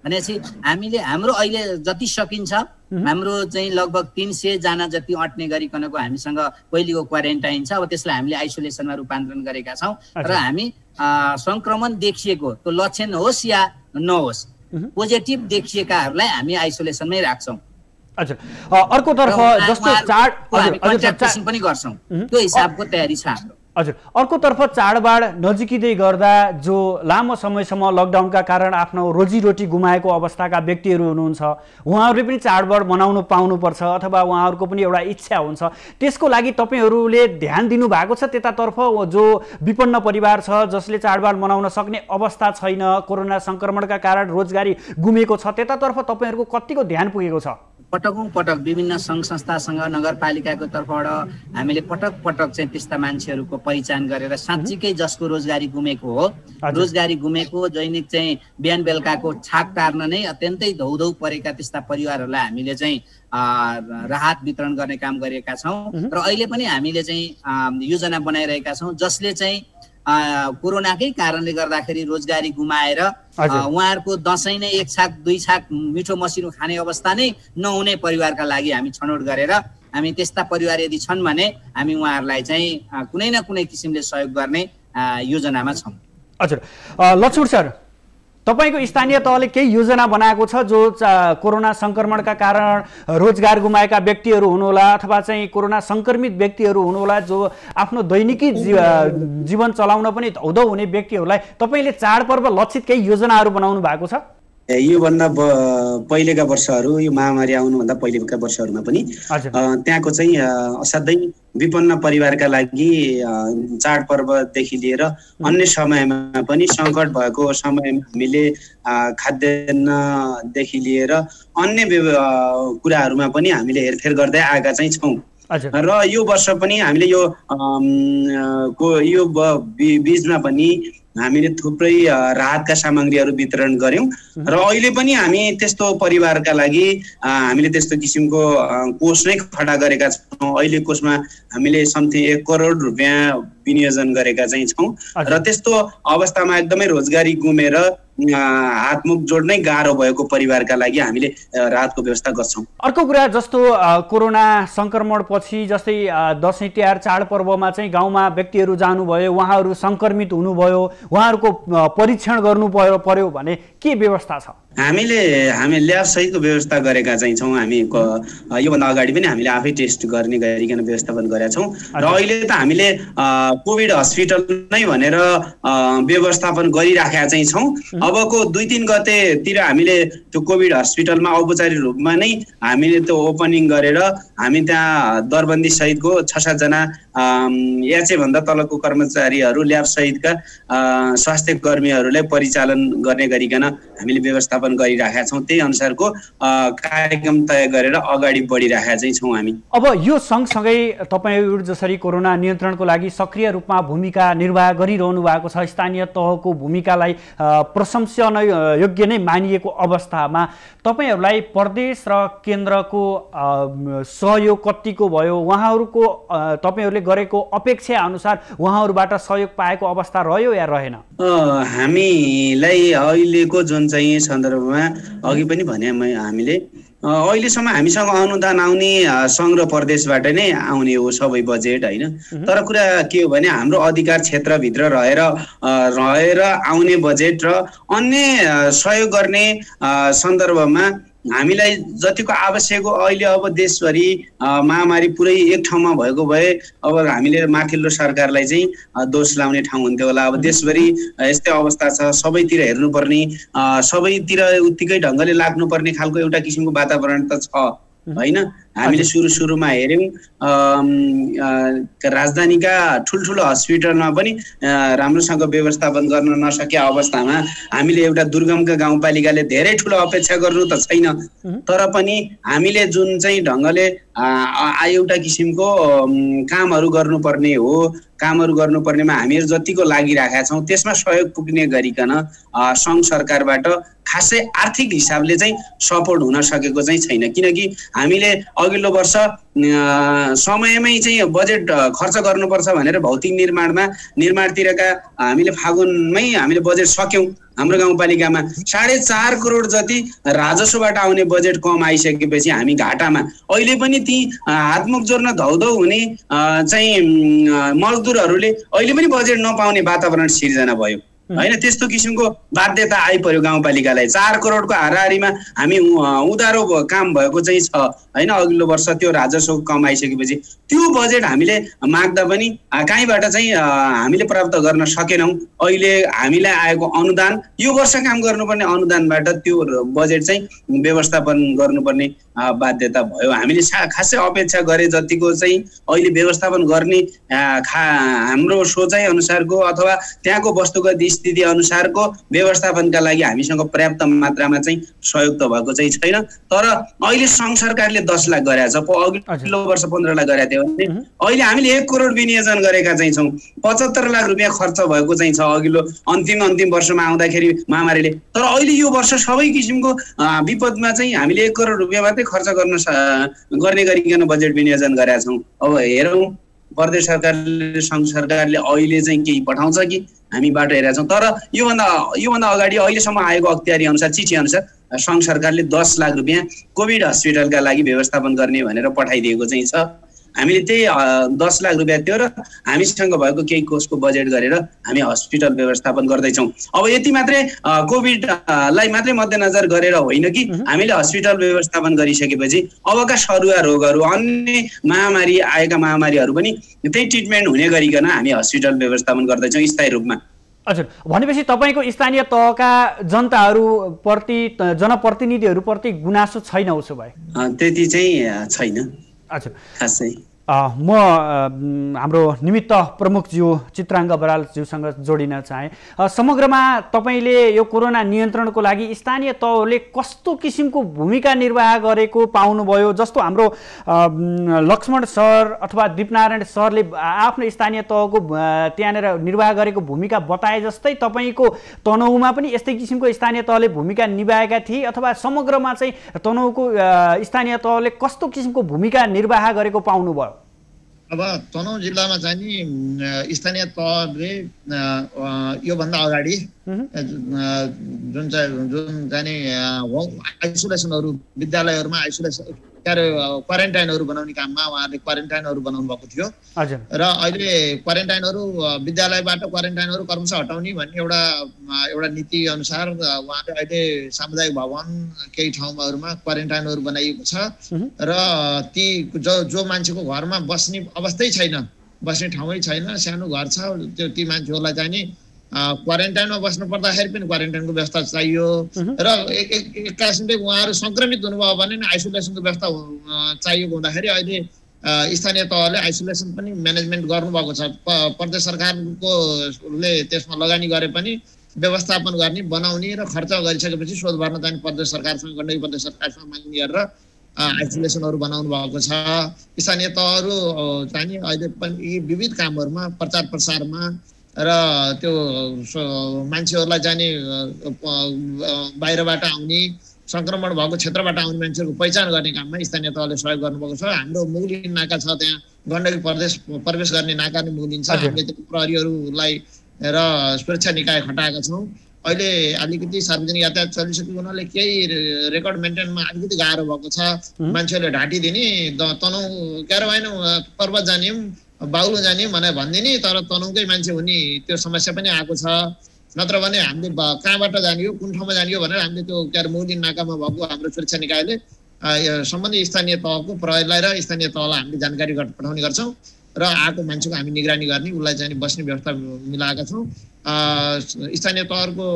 भनेपछि हामीले हाम्रो अहिले जति सकिन्छ हाम्रो चाहिँ लगभग 300 जना जति अट्ने गरिकनको हामीसँग पहिलेको क्वारेन्टाइन छ। अब त्यसलाई हामीले आइसोलेसनमा रूपान्तरण गरेका छौँ र हामी संक्रमण देखिएको त्यो लक्षण होस् या नहोस्, पोजिटिभ देखिएकाहरूलाई हामी आइसोलेसनमै राख्छौँ। अर्कोतर्फ जस्तो चाड पनि गर्छौं, त्यो हिसाबको तयारी छ हाम्रो। हजुर, अर्कोतर्फ चाडबाड नजिकिँदै गर्दा जो लामो समयसम्म लकडाउनका कारण आफ्नो रोजीरोटी गुमाएको अवस्थाका व्यक्तिहरू हुनुहुन्छ उहाँहरूले पनि चाडबाड मनाउनु पाउनुपर्छ अथवा उहाँहरूको पनि एउटा इच्छा हुन्छ। त्यसको लागि तपाईहरूले ध्यान दिनु भएको छ त्यतातर्फ? जो विपन्न परिवार छ जसले चाडबाड मनाउन सक्ने अवस्था छैन, कोरोना संक्रमणका कारण रोजगारी गुमेको छ, त्यतातर्फ तपाईहरूको कतिको ध्यान पुगेको छ? पटक विभिन्न सङ्घ संस्थासँग नगरपालिकाको तर्फबाट हामीले पटक चाहिँ त्यस्ता मान्छेहरूको पहिचान गरेर साँच्चीकै जसको रोजगारी गुमेको हो, रोजगारी गुमेको दैनिक चाहिँ बिहान बेलुकाको छाक टार्न नै अत्यन्तै धौधौ परेका त्यस्ता परिवारहरूलाई हामीले चाहिँ राहत वितरण गर्ने काम गरेका छौँ। र अहिले पनि हामीले चाहिँ योजना बनाइरहेका छौँ जसले चाहिँ कोरोनाकै कारणले गर्दाखेरि रोजगारी गुमाएर उहाँहरूको दसैँ नै 1 छाक 2 छाक मिठो मसिनो खाने अवस्था नै नहुने परिवारका लागि हामी छनौट गरेर हामी त्यस्ता परिवार यदि छन् भने हामी उहाँहरूलाई चाहिँ कुनै न कुनै किसिमले सहयोग गर्ने योजनामा छौँ। हजुर, लक्ष्मण सर, तपाईको स्थानीय तहले केही योजना बनाएको छ जो कोरोना संक्रमणका कारण रोजगार गुमाएका व्यक्तिहरू हुनुहोला अथवा चाहिँ कोरोना संक्रमित व्यक्तिहरू हुनुहोला जो आफ्नो दैनिकी जीवन चलाउन पनि धौधौ हुने व्यक्तिहरूलाई तपाईले चाडपर्व लक्षित केही योजनाहरू बनाउनु भएको छ? योभन्दा पहिलेका वर्षहरू, यो महामारी आउनुभन्दा पहिलेका वर्षहरूमा पनि त्यहाँको चाहिँ असाध्यै विपन्न परिवारका लागि चाडपर्वदेखि लिएर अन्य समयमा पनि सङ्कट भएको समयमा हामीले खाद्यान्नदेखि लिएर अन्य कुराहरूमा पनि हामीले हेरफेर गर्दै आएका चाहिँ छौँ। र यो वर्ष पनि हामीले यो बीचमा पनि हामीले थुप्रै राहतका सामग्रीहरू वितरण गर्यौं र अहिले पनि हामी त्यस्तो परिवारका लागि हामीले त्यस्तो किसिमको कोष नै खडा गरेका छौँ। अहिले कोषमा हामीले समथिङ 1 करोड रुपैयाँ विनियोजन गरेका चाहिँ छौँ र त्यस्तो अवस्थामा एकदमै रोजगारी गुमेर हातमुख जोड्नै गाह्रो भएको परिवारका लागि हामीले राहतको व्यवस्था गर्छौँ। अर्को कुरा जस्तो कोरोना संक्रमण पछि जस्तै दशैं तिहार चाडपर्वमा चाहिँ गाउँमा व्यक्तिहरू जानुभयो, उहाँहरू संक्रमित हुनुभयो, उहाँहरूको परीक्षण गर्नु पर्यो भने के व्यवस्था छ? हामीले ल्याब सहितको व्यवस्था गरेका चाहिँ छौँ। हामी योभन्दा अगाडि पनि हामीले आफै टेस्ट गर्ने गरिकन व्यवस्थापन गरेका छौँ र अहिले त हामीले कोभिड हस्पिटल नै भनेर व्यवस्थापन गरिराखेका चाहिँ छौँ। अबको 2-3 गतेतिर हामीले त्यो कोभिड हस्पिटलमा औपचारिक रूपमा नै हामीले त्यो ओपनिङ गरेर हामी त्यहाँ दरबन्दी सहितको 6-7 जना याचे भन्दा तलको कर्मचारीहरू ल्याब सहितका स्वास्थ्य कर्मीहरूलाई परिचालन गर्ने गरिकन हामीले व्यवस्थापन गरिराखेका छौँ। त्यही अनुसारको कार्यक्रम तय गरेर अगाडि बढिराखेका चाहिँ छौँ हामी। अब यो सँगसँगै तपाईहरु जसरी कोरोना नियन्त्रणको लागि सक्रिय रूपमा भूमिका निर्वाह गरिरहनु भएको छ, स्थानीय तहको भूमिकालाई प्रशंसन योग्य नै मानिएको अवस्थामा तपाईहरुलाई प्रदेश र केन्द्रको सहयोग कतिको भयो, उहाँहरुको तपाईहरुले गरेको अपेक्षा अनुसार उहाँहरुबाट सहयोग पाएको अवस्था रह्यो या रहेन? हामीलाई अहिलेको जुन चाहिँ सन्दर्भमा अघि पनि भने हामीले अहिलेसम्म हामीसँग अनुदान आउने सङ्घ र प्रदेशबाट नै आउने हो सबै बजेट हैन। तर कुरा के हो भने हाम्रो अधिकार क्षेत्रभित्र रहेर आउने बजेट र अन्य सहयोग गर्ने सन्दर्भमा हामीलाई जतिको आवश्यक हो अहिले अब देशभरि महामारी पुरै एक ठाउँमा भएको भए अब हामीले माथिल्लो सरकारलाई चाहिँ दोष लाउने ठाउँ हुन्थ्यो होला। अब देशभरि यस्तै अवस्था छ, सबैतिर हेर्नुपर्ने, सबैतिर उत्तिकै ढङ्गले लाग्नुपर्ने खालको एउटा किसिमको वातावरण त छ हैन। हामीले सुरुमा हेर्यौं राजधानीका ठुल्ठुलो हस्पिटलमा पनि राम्रोसँग व्यवस्थापन गर्न नसकेका अवस्थामा हामीले एउटा दुर्गमका गाउँपालिकाले धेरै ठुलो अपेक्षा गर्नु त छैन, तर पनि हामीले जुन चाहिँ ढङ्गले एउटा किसिमको कामहरू गर्नुपर्ने हो, कामहरू गर्नुपर्नेमा हामीहरू जतिको लागिराखेका छौँ त्यसमा सहयोग पुग्ने गरिकन सङ्घ सरकारबाट खासै आर्थिक हिसाबले चाहिँ सपोर्ट हुन सकेको चाहिँ छैन। किनकि हामीले अघिल्लो वर्ष समयमै चाहिँ बजेट खर्च गर्नुपर्छ भनेर भौतिक निर्माणतिरका हामीले फागुनमै हामीले बजेट सक्यौं। हाम्रो गाउँपालिकामा 4.5 करोड जति राजस्वबाट आउने बजेट कम आइसकेपछि हामी घाटामा अहिले पनि ती हातमुख जोड्न धौधौ हुने चाहिँ मजदुरहरूले अहिले पनि बजेट नपाउने वातावरण सिर्जना भयो हैन। त्यस्तो किसिमको बाध्यता आइपर्यो गाउँपालिकालाई। 4 करोडको हाराहारीमा हामी उधारो काम भएको चाहिँ छ हैन। अघिल्लो वर्ष त्यो राजस्व कम आइसकेपछि त्यो बजेट हामीले माग्दा पनि कहीँबाट चाहिँ हामीले प्राप्त गर्न सकेनौं। अहिले हामीलाई आएको अनुदान यो वर्ष काम गर्नुपर्ने अनुदानबाट त्यो बजेट चाहिँ व्यवस्थापन गर्नुपर्ने बाध्यता भयो। हामीले खासै अपेक्षा गरे जतिको चाहिँ अहिले व्यवस्थापन गर्ने हाम्रो सोचाइ अनुसारको अथवा त्यहाँको वस्तुगत स्थिति अनुसारको व्यवस्थापनका लागि हामीसँग पर्याप्त मात्रामा चाहिँ सहयोग त भएको चाहिँ छैन। तर अहिले सङ्घ सरकारले 10 लाख गरेको छ, अघिल्लो वर्ष 15 लाख गरेको थियो भने अहिले हामीले 1 करोड विनियोजन गरेका चाहिँ छौँ। 75 लाख रुपियाँ खर्च भएको चाहिँ छ अघिल्लो अन्तिम वर्षमा आउँदाखेरि महामारीले। तर अहिले यो वर्ष सबै किसिमको विपदमा चाहिँ हामीले 1 करोड रुपियाँ मात्रै खर्च गर्ने गरिकन बजेट विनियोजन गरेका छौँ। अब हेरौँ प्रदेश सरकारले सङ्घ सरकारले अहिले चाहिँ केही पठाउँछ कि हामी बाटो हेरेका छौँ। तर योभन्दा अगाडि अहिलेसम्म आएको अख्तियारी अनुसार चिठी अनुसार सङ्घ सरकारले 10 लाख रुपियाँ कोभिड हस्पिटलका लागि व्यवस्थापन गर्ने भनेर पठाइदिएको चाहिँ छ। हामीले त्यही 10 लाख रुपियाँ थियो र हामीसँग भएको केही कोषको बजेट गरेर हामी हस्पिटल व्यवस्थापन गर्दैछौँ। अब यति मात्रै कोभिडलाई मात्रै मध्यनजर गरेर होइन कि हामीले हस्पिटल व्यवस्थापन गरिसकेपछि अबका सरुवा रोगहरू अन्य महामारी आएका महामारीहरू पनि त्यही ट्रिटमेन्ट हुने गरिकन हामी हस्पिटल व्यवस्थापन गर्दैछौँ स्थायी रूपमा। हजुर, भनेपछि तपाईँको स्थानीय तहका जनताहरूप्रति जनप्रतिनिधिहरूप्रति गुनासो छैन उसो भए? त्यति चाहिँ छैन। हजुर, खासै म हाम्रो निमित्त प्रमुखज्यू चित्राङ्ग बरालज्यूसँग जोडिन चाहे। समग्रमा तपाईँले यो कोरोना नियन्त्रणको लागि स्थानीय तहले कस्तो किसिमको भूमिका निर्वाह गरेको पाउनुभयो? जस्तो हाम्रो लक्ष्मण सर अथवा दीपनारायण सरले आफ्नो स्थानीय तहको त्यहाँनिर निर्वाह गरेको भूमिका बताए जस्तै तपाईँको तनहुँमा पनि यस्तै किसिमको स्थानीय तहले भूमिका निभाएका थिए अथवा समग्रमा चाहिँ तनहुँको स्थानीय तहले कस्तो किसिमको भूमिका निर्वाह गरेको पाउनुभयो? अब तनहुँ जिल्लामा चाहिँ नि स्थानीय तहले योभन्दा अगाडि जुन चाहिँ नि आइसोलेसनहरू विद्यालयहरूमा क्वारेन्टाइनहरू बनाउने काममा उहाँहरूले क्वारेन्टाइनहरू बनाउनु भएको थियो र अहिले क्वारेन्टाइनहरू विद्यालयबाट क्वारेन्टाइनहरू क्रमशः हटाउने भन्ने एउटा नीति अनुसार उहाँले अहिले सामुदायिक भवन केही ठाउँहरूमा क्वारेन्टाइनहरू बनाइएको छ र ती जो मान्छेको घरमा बस्ने अवस्थै छैन, बस्ने ठाउँै छैन, सानो घर छ, ती मान्छेहरूलाई चाहिँ नि क्वारेन्टाइनमा बस्नु पर्दाखेरि पनि क्वारेन्टाइनको व्यवस्था चाहियो र एक किसिमले उहाँहरू सङ्क्रमित हुनुभयो भने आइसोलेसनको व्यवस्था चाहिएको हुँदाखेरि अहिले स्थानीय तहले आइसोलेसन पनि म्यानेजमेन्ट गर्नुभएको छ। प्रदेश सरकारले त्यसमा लगानी गरे पनि व्यवस्थापन गर्ने बनाउने र खर्च गरिसकेपछि शोध भर्न जाने प्रदेश सरकारसँग गण्डकी प्रदेश सरकारसँग माग गरेर आइसोलेसनहरू बनाउनु भएको छ। स्थानीय तहहरू चाहिँ अहिले पनि विविध कामहरूमा प्रचार प्रसारमा र त्यो मान्छेहरूलाई जाने बाहिरबाट आउने सङ्क्रमण भएको क्षेत्रबाट आउने मान्छेहरूको पहिचान गर्ने काममा स्थानीय तहले सहयोग गर्नुभएको छ। हाम्रो मुगलिन नाका छ, त्यहाँ गण्डकी प्रवेश गर्ने नाका नै मुगलिन छ। हामीले त्यो प्रहरीहरूलाई र सुरक्षा निकाय खटाएका छौँ। अहिले अलिकति सार्वजनिक यातायात चलिसकेको हुनाले केही रेकर्ड मेन्टेनमा अलिकति गाह्रो भएको छ। मान्छेहरूले ढाँटी दिने तनहुँ गाह्रो भएन, पर्वत जाने बाउलो जाने भनेर भनिदिने, तर तनहुँकै मान्छे हुने त्यो समस्या पनि आएको छ। नत्र भने हामीले कहाँबाट जाने हो, कुन ठाउँमा जाने हो भनेर हामीले त्यो मुगलिन नाकामा भएको हाम्रो सुरक्षा निकायले सम्बन्धित स्थानीय तहको प्रहरीलाई र स्थानीय तहलाई हामीले जानकारी पठाउने गर्छौँ र आएको मान्छेको हामी निगरानी गर्ने, उसलाई चाहिँ बस्ने व्यवस्था मिलाएका छौँ। स्थानीय तहको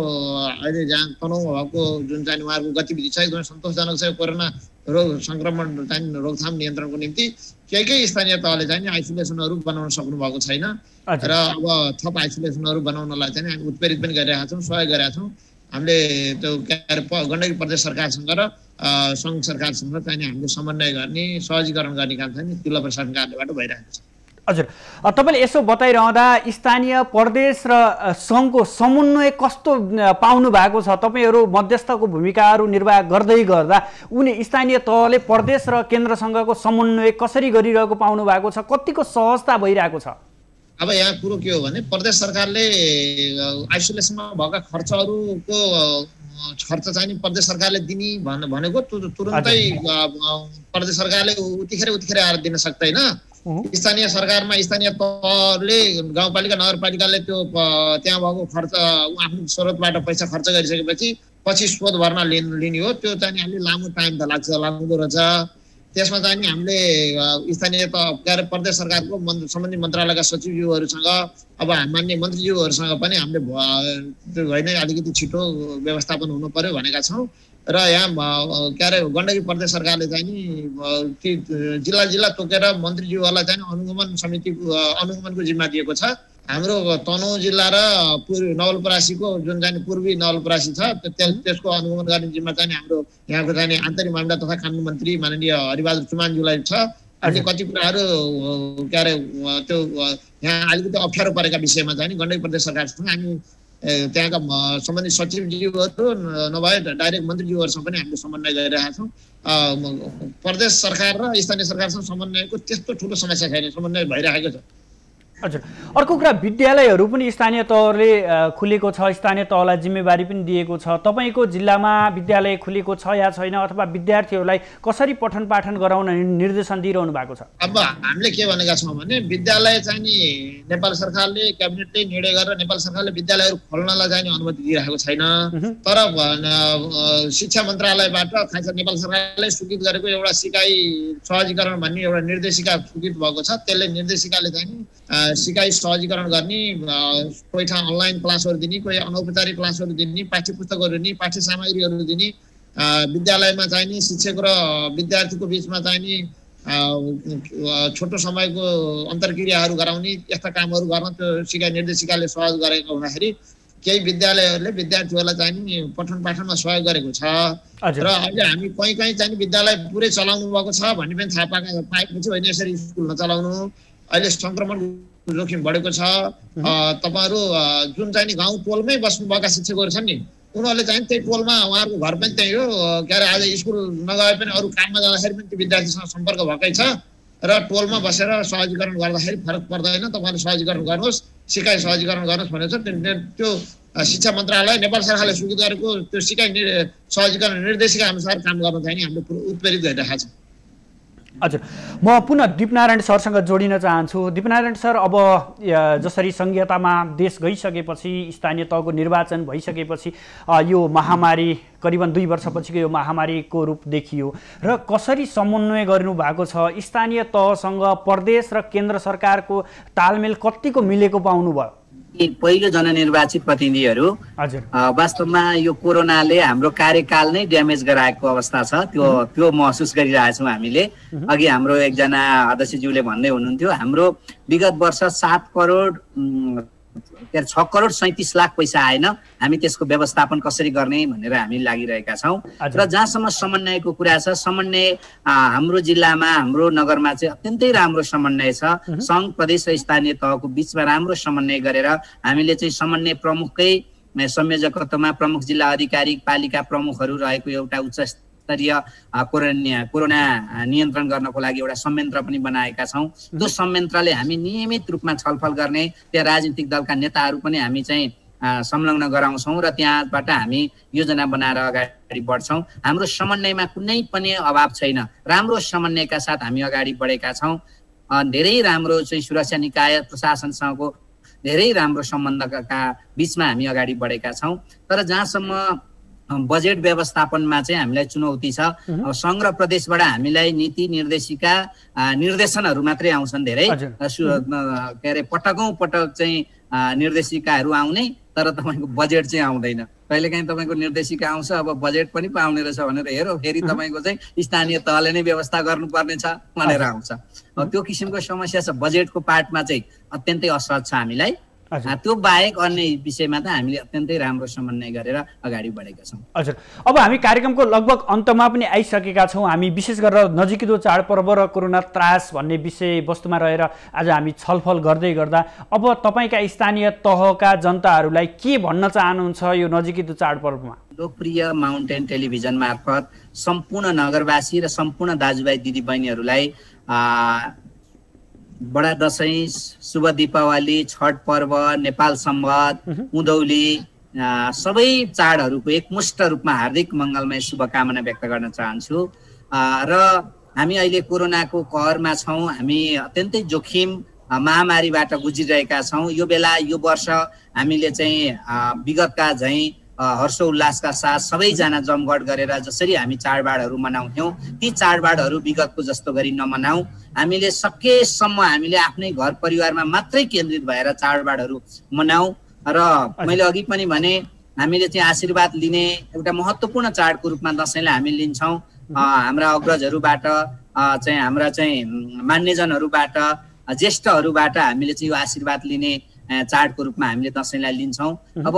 अहिले जहाँ तनहुँ भएको जुन चाहिँ उहाँहरूको गतिविधि छ एकदमै सन्तोषजनक छ। कोरोना रोग सङ्क्रमण चाहिँ रोकथाम नियन्त्रणको निम्ति केही स्थानीय तहले चाहिँ आइसोलेसनहरू बनाउन सक्नु भएको छैन र अब थप आइसोलेसनहरू बनाउनलाई चाहिँ हामी उत्प्रेरित पनि गरिरहेका छौँ, सहयोग गरेका छौँ। हामीले त्यो गण्डकी प्रदेश सरकारसँग र सङ्घ सरकारसँग चाहिँ हामीले समन्वय गर्ने, सहजीकरण गर्ने काम चाहिँ जिल्ला प्रशासन कार्यालयबाट भइरहेको छ। हजुर, तपाईँले यसो बताइरहँदा स्थानीय प्रदेश र सङ्घको समन्वय कस्तो पाउनु भएको छ? तपाईँहरू मध्यस्थको भूमिकाहरू निर्वाह गर्दै गर्दा उनी स्थानीय तहले प्रदेश र केन्द्रसँगको समन्वय कसरी गरिरहेको पाउनु भएको छ? कतिको सहजता भइरहेको छ? अब यहाँ कुरो के हो भने प्रदेश सरकारले आइसोलेसनमा भएका खर्चहरूको खर्च चाहिँ प्रदेश सरकारले दिने भनेको तुरुन्तै प्रदेश सरकारले उतिखेर आएर दिन सक्दैन। स्थानीय सरकारमा स्थानीय तहले गाउँपालिका नगरपालिकाले त्यो त्यहाँ भएको खर्च आफ्नो स्रोतबाट पैसा खर्च गरिसकेपछि पछि शोध भर्ना लिने हो। त्यो चाहिँ अलि लामो टाइम त लाग्दो रहेछ। त्यसमा चाहिँ हामीले स्थानीय तह प्रदेश सरकारको सम्बन्धित मन्त्रालयका सचिवज्यूहरूसँग अब मान्य मन्त्रीज्यूहरूसँग पनि हामीले त्यो होइन अलिकति छिटो व्यवस्थापन हुनु पर्यो भनेका छौँ र यहाँ के अरे गण्डकी प्रदेश सरकारले चाहिँ नि ती जिल्ला तोकेर मन्त्रीज्यूहरूलाई चाहिँ अनुगमन समितिको अनुगमनको जिम्मा दिएको छ। हाम्रो तनहुँ जिल्ला र नवलपरासीको जुन चाहिँ पूर्वी नवलपरासी छ त्यसको अनुगमन गर्ने जिम्मा चाहिँ हाम्रो यहाँको चाहिँ आन्तरिक मामिला तथा कानुन मन्त्री माननीय हरिबहादुर चुमानज्यूलाई छ। अनि कति कुराहरू के अरे त्यो यहाँ अलिकति अप्ठ्यारो परेका विषयमा चाहिँ गण्डकी प्रदेश सरकारसँग हामी त्यहाँका सम्बन्धित सचिवज्यूहरू नभए डाइरेक्ट मन्त्रीज्यूहरूसँग पनि हामीले समन्वय गरिरहेका छौँ। प्रदेश सरकार र स्थानीय सरकारसँग समन्वयको त्यस्तो ठुलो समस्या छैन, समन्वय भइरहेको छ। हजुर, अर्को कुरा विद्यालयहरू पनि स्थानीय तहले खुलेको छ, स्थानीय तहलाई जिम्मेवारी पनि दिएको छ। तपाईँको जिल्लामा विद्यालय खुलेको छ या छैन, अथवा विद्यार्थीहरूलाई कसरी पठन पाठन गराउन निर्देशन दिइरहनु भएको छ? अब हामीले के भनेका छौँ भने विद्यालय चाहिँ नि नेपाल सरकारले क्याबिनेटले निर्णय गरेर नेपाल सरकारले विद्यालयहरू खोल्नलाई चाहिँ अनुमति दिइरहेको छैन। तर शिक्षा मन्त्रालयबाट खास नेपाल सरकारले स्वीकृत गरेको एउटा सिकाइ सहजीकरण भन्ने एउटा निर्देशिका स्वीकृत भएको छ। त्यसले निर्देशिकाले चाहिँ सिकाइ सहजीकरण गर्ने, कोही ठाउँ अनलाइन क्लासहरू दिने, कोही अनौपचारिक क्लासहरू दिने, पाठ्य पुस्तकहरू दिने, पाठ्य सामग्रीहरू दिने, विद्यालयमा चाहिँ नि शिक्षक र विद्यार्थीको बिचमा चाहिँ नि छोटो समयको अन्तर्क्रियाहरू गराउने यस्ता कामहरू गर्न त्यो सिकाइ निर्देशिकाले सहयोग गरेको हुँदाखेरि केही विद्यालयहरूले विद्यार्थीहरूलाई चाहिँ नि पठन पाठनमा सहयोग गरेको छ। र अहिले हामी कहीँ चाहिँ विद्यालय पुरै चलाउनु भएको छ भन्ने पनि थाहा पाएपछि होइन यसरी स्कुल नचलाउनु। अहिले सङ्क्रमण जोखिम बढेको छ। तपाईँहरू जुन चाहिँ नि गाउँ टोलमै बस्नुभएका शिक्षकहरू छन् नि उनीहरूले चाहिँ त्यही टोलमा उहाँहरूको घर पनि त्यही हो, के अरे आज स्कुल नगए पनि अरू काममा जाँदाखेरि पनि त्यो विद्यार्थीसँग सम्पर्क भएकै छ। र टोलमा बसेर सहजीकरण गर्दाखेरि फरक पर्दैन, तपाईँहरूले सहजीकरण गर्नुहोस्, सिकाइ सहजीकरण गर्नुहोस् भनेर त्यो शिक्षा मन्त्रालय नेपाल सरकारले स्वीकृत गरेको त्यो सिकाइ सहजीकरण निर्देशिका अनुसार काम गर्न चाहिँ हामीले उत्प्रेरित गरिरहेका छौँ। हजुर, म पुनः दीपनारायण सरसँग जोडिन चाहन्छु। दीपनारायण सर, अब जसरी संघीयतामा देश गइसकेपछि, स्थानीय तहको निर्वाचन भइसकेपछि यो महामारी करिबन 2 वर्षपछिको यो महामारीको रूप देखियो र कसरी समन्वय गर्नुभएको छ? स्थानीय तहसँग प्रदेश र केन्द्र सरकारको तालमेल कतिको मिलेको पाउनुभयो? पहिलो जननिर्वाचित प्रतिनिधिहरू वास्तवमा यो कोरोनाले हाम्रो कार्यकाल नै ड्यामेज गराएको अवस्था छ, त्यो महसुस गरिरहेछौँ हामीले। अघि हाम्रो एकजना अध्यक्षज्यूले भन्दै हुनुहुन्थ्यो हाम्रो विगत वर्ष 6 करोड 37 लाख पैसा आएन, हामी त्यसको व्यवस्थापन कसरी गर्ने भनेर हामी लागिरहेका छौँ। र जहाँसम्म समन्वयको कुरा छ, समन्वय हाम्रो जिल्लामा हाम्रो नगरमा चाहिँ अत्यन्तै राम्रो समन्वय छ। सङ्घ प्रदेश र स्थानीय तहको बिचमा राम्रो समन्वय गरेर हामीले चाहिँ समन्वय प्रमुखकै संयोजकत्वमा प्रमुख जिल्ला अधिकारी पालिका प्रमुखहरू रहेको एउटा उच्च स्तरीय कोरोना नियन्त्रण गर्नको लागि एउटा संयन्त्र पनि बनाएका छौँ। त्यो संयन्त्रले हामी नियमित रूपमा छलफल गर्ने, त्यहाँ राजनीतिक दलका नेताहरू पनि हामी चाहिँ संलग्न गराउँछौँ र त्यहाँबाट हामी योजना बनाएर अगाडि बढ्छौँ। हाम्रो समन्वयमा कुनै पनि अभाव छैन, राम्रो समन्वयका साथ हामी अगाडि बढेका छौँ। धेरै राम्रो चाहिँ सुरक्षा निकाय प्रशासनसँगको धेरै राम्रो सम्बन्धका बिचमा हामी अगाडि बढेका छौँ। तर जहाँसम्म बजेट व्यवस्थापनमा चाहिँ हामीलाई चुनौती छ। सङ्घ र प्रदेशबाट हामीलाई नीति निर्देशिका निर्देशनहरू मात्रै आउँछन् धेरै, के अरे पटक चाहिँ निर्देशिकाहरू आउने, तर तपाईँको बजेट चाहिँ आउँदैन। कहिलेकाहीँ तपाईँको निर्देशिका आउँछ, अब बजेट पनि पाउने रहेछ भनेर हेरौँ, फेरि तपाईँको चाहिँ स्थानीय तहले नै व्यवस्था गर्नुपर्ने छ भनेर आउँछ। त्यो किसिमको समस्या छ। बजेटको पार्टमा चाहिँ अत्यन्तै असहज छ हामीलाई। त्यो बाहेक अन्य विषयमा त हामीले अत्यन्तै राम्रो समन्वय गरेर अगाडि बढेका छौँ। हजुर, अब हामी कार्यक्रमको लगभग अन्तमा पनि आइसकेका छौँ। हामी विशेष गरेर नजिकिँदो चाडपर्व र कोरोना त्रास भन्ने विषयवस्तुमा रहेर आज हामी छलफल गर्दै गर्दा अब तपाईँका स्थानीय तहका जनताहरूलाई के भन्न चाहनुहुन्छ यो नजिकिँदो चाडपर्वमा? लोकप्रिय माउन्टेन टेलिभिजन मार्फत सम्पूर्ण नगरवासी र सम्पूर्ण दाजुभाइ दिदीबहिनीहरूलाई बडा दसैँ, शुभ दीपावली, छठ पर्व, नेपाल सम्वत, उँधौली सबै चाडहरूको एकमुष्ट रूपमा हार्दिक मङ्गलमय शुभकामना व्यक्त गर्न चाहन्छु। र हामी अहिले कोरोनाको कहरमा छौँ, हामी अत्यन्तै जोखिम महामारीबाट गुज्रिरहेका छौँ। यो बेला यो वर्ष हामीले चाहिँ विगतका झैँ हर्षोल्लासका साथ सबैजना जमघट गरेर जसरी हामी चाडबाडहरू मनाउँथ्यौँ ती चाडबाडहरू विगतको जस्तो गरी नमनाऊ। हामीले सकेसम्म हामीले आफ्नै घर परिवारमा मात्रै केन्द्रित भएर चाडबाडहरू मनाऊ। र मैले अघि पनि भने हामीले चाहिँ आशीर्वाद लिने एउटा महत्त्वपूर्ण चाडको रूपमा दसैँलाई हामी लिन्छौँ। हाम्रा अग्रजहरूबाट चाहिँ हाम्रा चाहिँ मान्यजनहरूबाट ज्येष्ठहरूबाट हामीले चाहिँ यो आशीर्वाद लिने चाडको रूपमा हामीले दसैँलाई लिन्छौँ। अब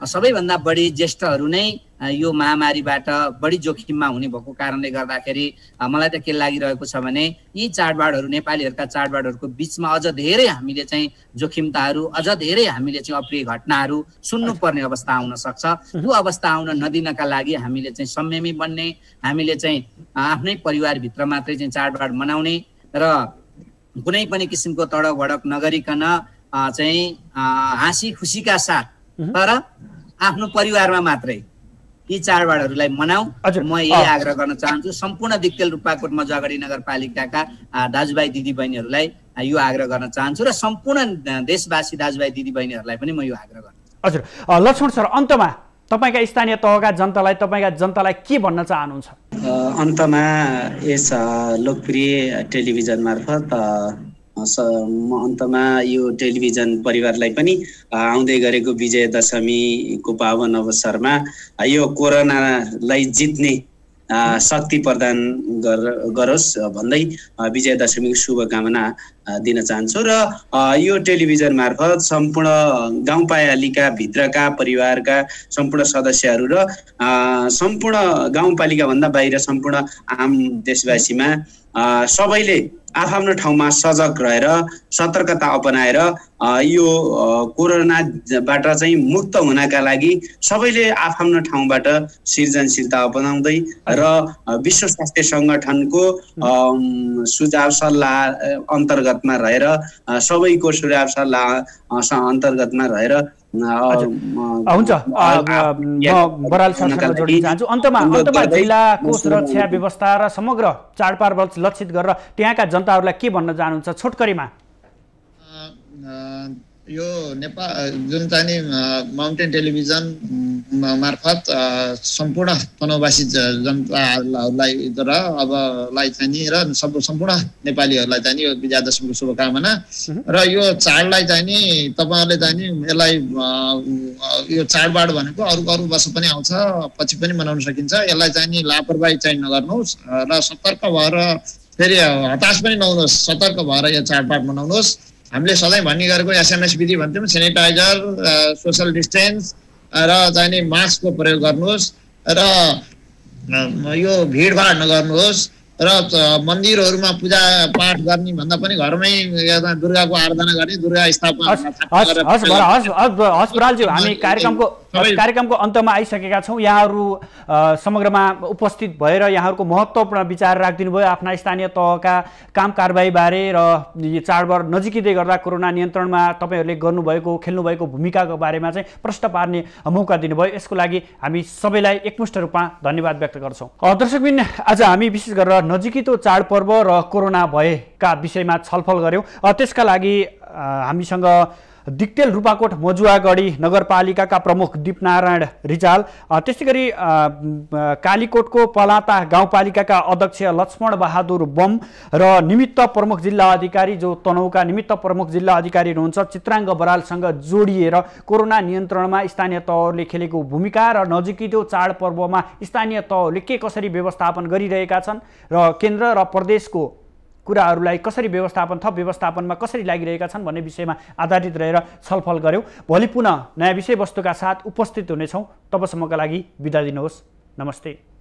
सबैभन्दा बढी ज्येष्ठहरू नै यो महामारीबाट बढी जोखिममा हुने भएको कारणले गर्दाखेरि मलाई त के लागिरहेको छ भने यी चाडबाडहरू नेपालीहरूका चाडबाडहरूको बिचमा अझ धेरै हामीले चाहिँ जोखिमताहरू अझ धेरै हामीले चाहिँ अप्रिय घटनाहरू सुन्नुपर्ने अवस्था आउन सक्छ। त्यो अवस्था आउन नदिनका लागि हामीले चाहिँ संयमी बन्ने, हामीले चाहिँ आफ्नै परिवारभित्र मात्रै चाहिँ चाडबाड मनाउने र कुनै पनि किसिमको तडक भडक नगरिकन चाहिँ हाँसी खुसीका साथ तर आफ्नो परिवारमा मात्रै यी चाडबाडहरूलाई मनाऊ। म यही आग्रह गर्न चाहन्छु सम्पूर्ण दिक्तेल रूपाकोट मजुवागढी नगरपालिकाका दाजुभाइ दिदीबहिनीहरूलाई यो आग्रह गर्न चाहन्छु र सम्पूर्ण देशवासी दाजुभाइ दिदीबहिनीहरूलाई पनि म यो आग्रह गर्न चाहन्छु। हजुर लक्ष्मण सर, अन्तमा तपाईका स्थानीय तहका जनतालाई तपाईका जनतालाई के भन्न चाहनुहुन्छ? अन्तमा यस लोकप्रिय टेलिभिजन मार्फत अन्तमा यो टेलिभिजन परिवारलाई पनि आउँदै गरेको विजयदशमीको पावन अवसरमा यो कोरोनालाई जित्ने शक्ति प्रदान गरोस् भन्दै विजयदशमीको शुभकामना दिन चाहन्छु। र यो टेलिभिजन मार्फत सम्पूर्ण गाउँपालिका भित्रका परिवारका सम्पूर्ण सदस्यहरू र सम्पूर्ण गाउँपालिका भन्दा बाहिर सम्पूर्ण आम देशवासीमा सबैले आफ्नो ठाउँमा सजग रहेर सतर्कता अपनाएर यो कोरोनाबाट चाहिँ मुक्त हुनका लागि सबैले आफ्नो ठाउँबाट सृजनशीलता अपनाउँदै र विश्व स्वास्थ्य सङ्गठनको सुझाव सल्लाह अन्तर्गतमा रहेर सबैको सुझाव सल्लाह अन्तर्गतमा रहेर हुन्छ। म बराल सरसँग जोड्न चाहन्छु। अन्तमा जिल्लाको सुरक्षा व्यवस्था र समग्र चाडपर्व लक्षित गरेर त्यहाँका जनताहरूलाई के भन्न चाहनुहुन्छ छोटकरीमा? यो नेपाल जुन चाहिँ माउन्टेन टेलिभिजन मार्फत सम्पूर्ण तनहुँवासी जनताहरूलाई र अबलाई चाहिँ नि र सम्पूर्ण नेपालीहरूलाई चाहिँ नि यो विजयादशमीको शुभकामना र यो चाडलाई चाहिँ नि तपाईँहरूले चाहिँ नि यसलाई यो चाडबाड भनेको अरू वर्ष पनि आउँछ, पछि पनि मनाउन सकिन्छ। यसलाई चाहिँ नि लापरवाही चाहिँ नगर्नुहोस् र सतर्क भएर फेरि हताश पनि नहुनुहोस्, सतर्क भएर यो चाडबाड मनाउनुहोस्। हामीले सधैँ भन्ने गरेको SMS विधि भन्थ्यौँ, सेनिटाइजर, सोसल डिस्टेन्स र चाहिँ नि मास्कको प्रयोग गर्नुहोस् र यो भिडभाड नगर्नुहोस् र मन्दिरहरूमा पूजा पाठ गर्ने भन्दा पनि घरमै दुर्गाको आराधना गर्ने, दुर्गा स्थापना। हस् बरालज्यू, हामी कार्यक्रमको अन्तमा आइसकेका छौँ। यहाँहरू समग्रमा उपस्थित भएर यहाँहरूको महत्त्वपूर्ण विचार राखिदिनु भयो आफ्ना स्थानीय तहका काम कारबाहीबारे र यो चाडबाड नजिकै गर्दा कोरोना नियन्त्रणमा तपाईँहरूले गर्नुभएको खेल्नुभएको भूमिकाको बारेमा चाहिँ प्रश्न पार्ने मौका दिनुभयो। यसको लागि हामी सबैलाई एकमुष्ट रूपमा धन्यवाद व्यक्त गर्छौँ। दर्शकबिन, आज हामी विशेष गरेर नजिकै चाडपर्व र कोरोना भएका विषयमा छलफल गऱ्यौँ। त्यसका लागि हामीसँग दिक्तेल रूपाकोट मजुवागढी नगरपालिकाका प्रमुख दीपनारायण रिजाल, त्यसै गरी कालीकोटको पलाता गाउँपालिकाका अध्यक्ष लक्ष्मण बहादुर बम र निमित्त प्रमुख जिल्ला अधिकारी जो तनहुँका निमित्त प्रमुख जिल्ला अधिकारी हुनुहुन्छ चित्राङ्ग बरालसँग जोडिएर कोरोना नियन्त्रणमा स्थानीय तहहरूले खेलेको भूमिका र नजिकै चाडपर्वमा स्थानीय तहहरूले के कसरी व्यवस्थापन गरिरहेका छन् र केन्द्र र प्रदेशको कुराहरूलाई कसरी थप व्यवस्थापनमा कसरी लागिरहेका छन् भन्ने विषयमा आधारित रहेर छलफल गऱ्यौँ। भोलि पुनः नयाँ विषयवस्तुका साथ उपस्थित हुनेछौँ। तबसम्मका लागि बिदा दिनुहोस्। नमस्ते।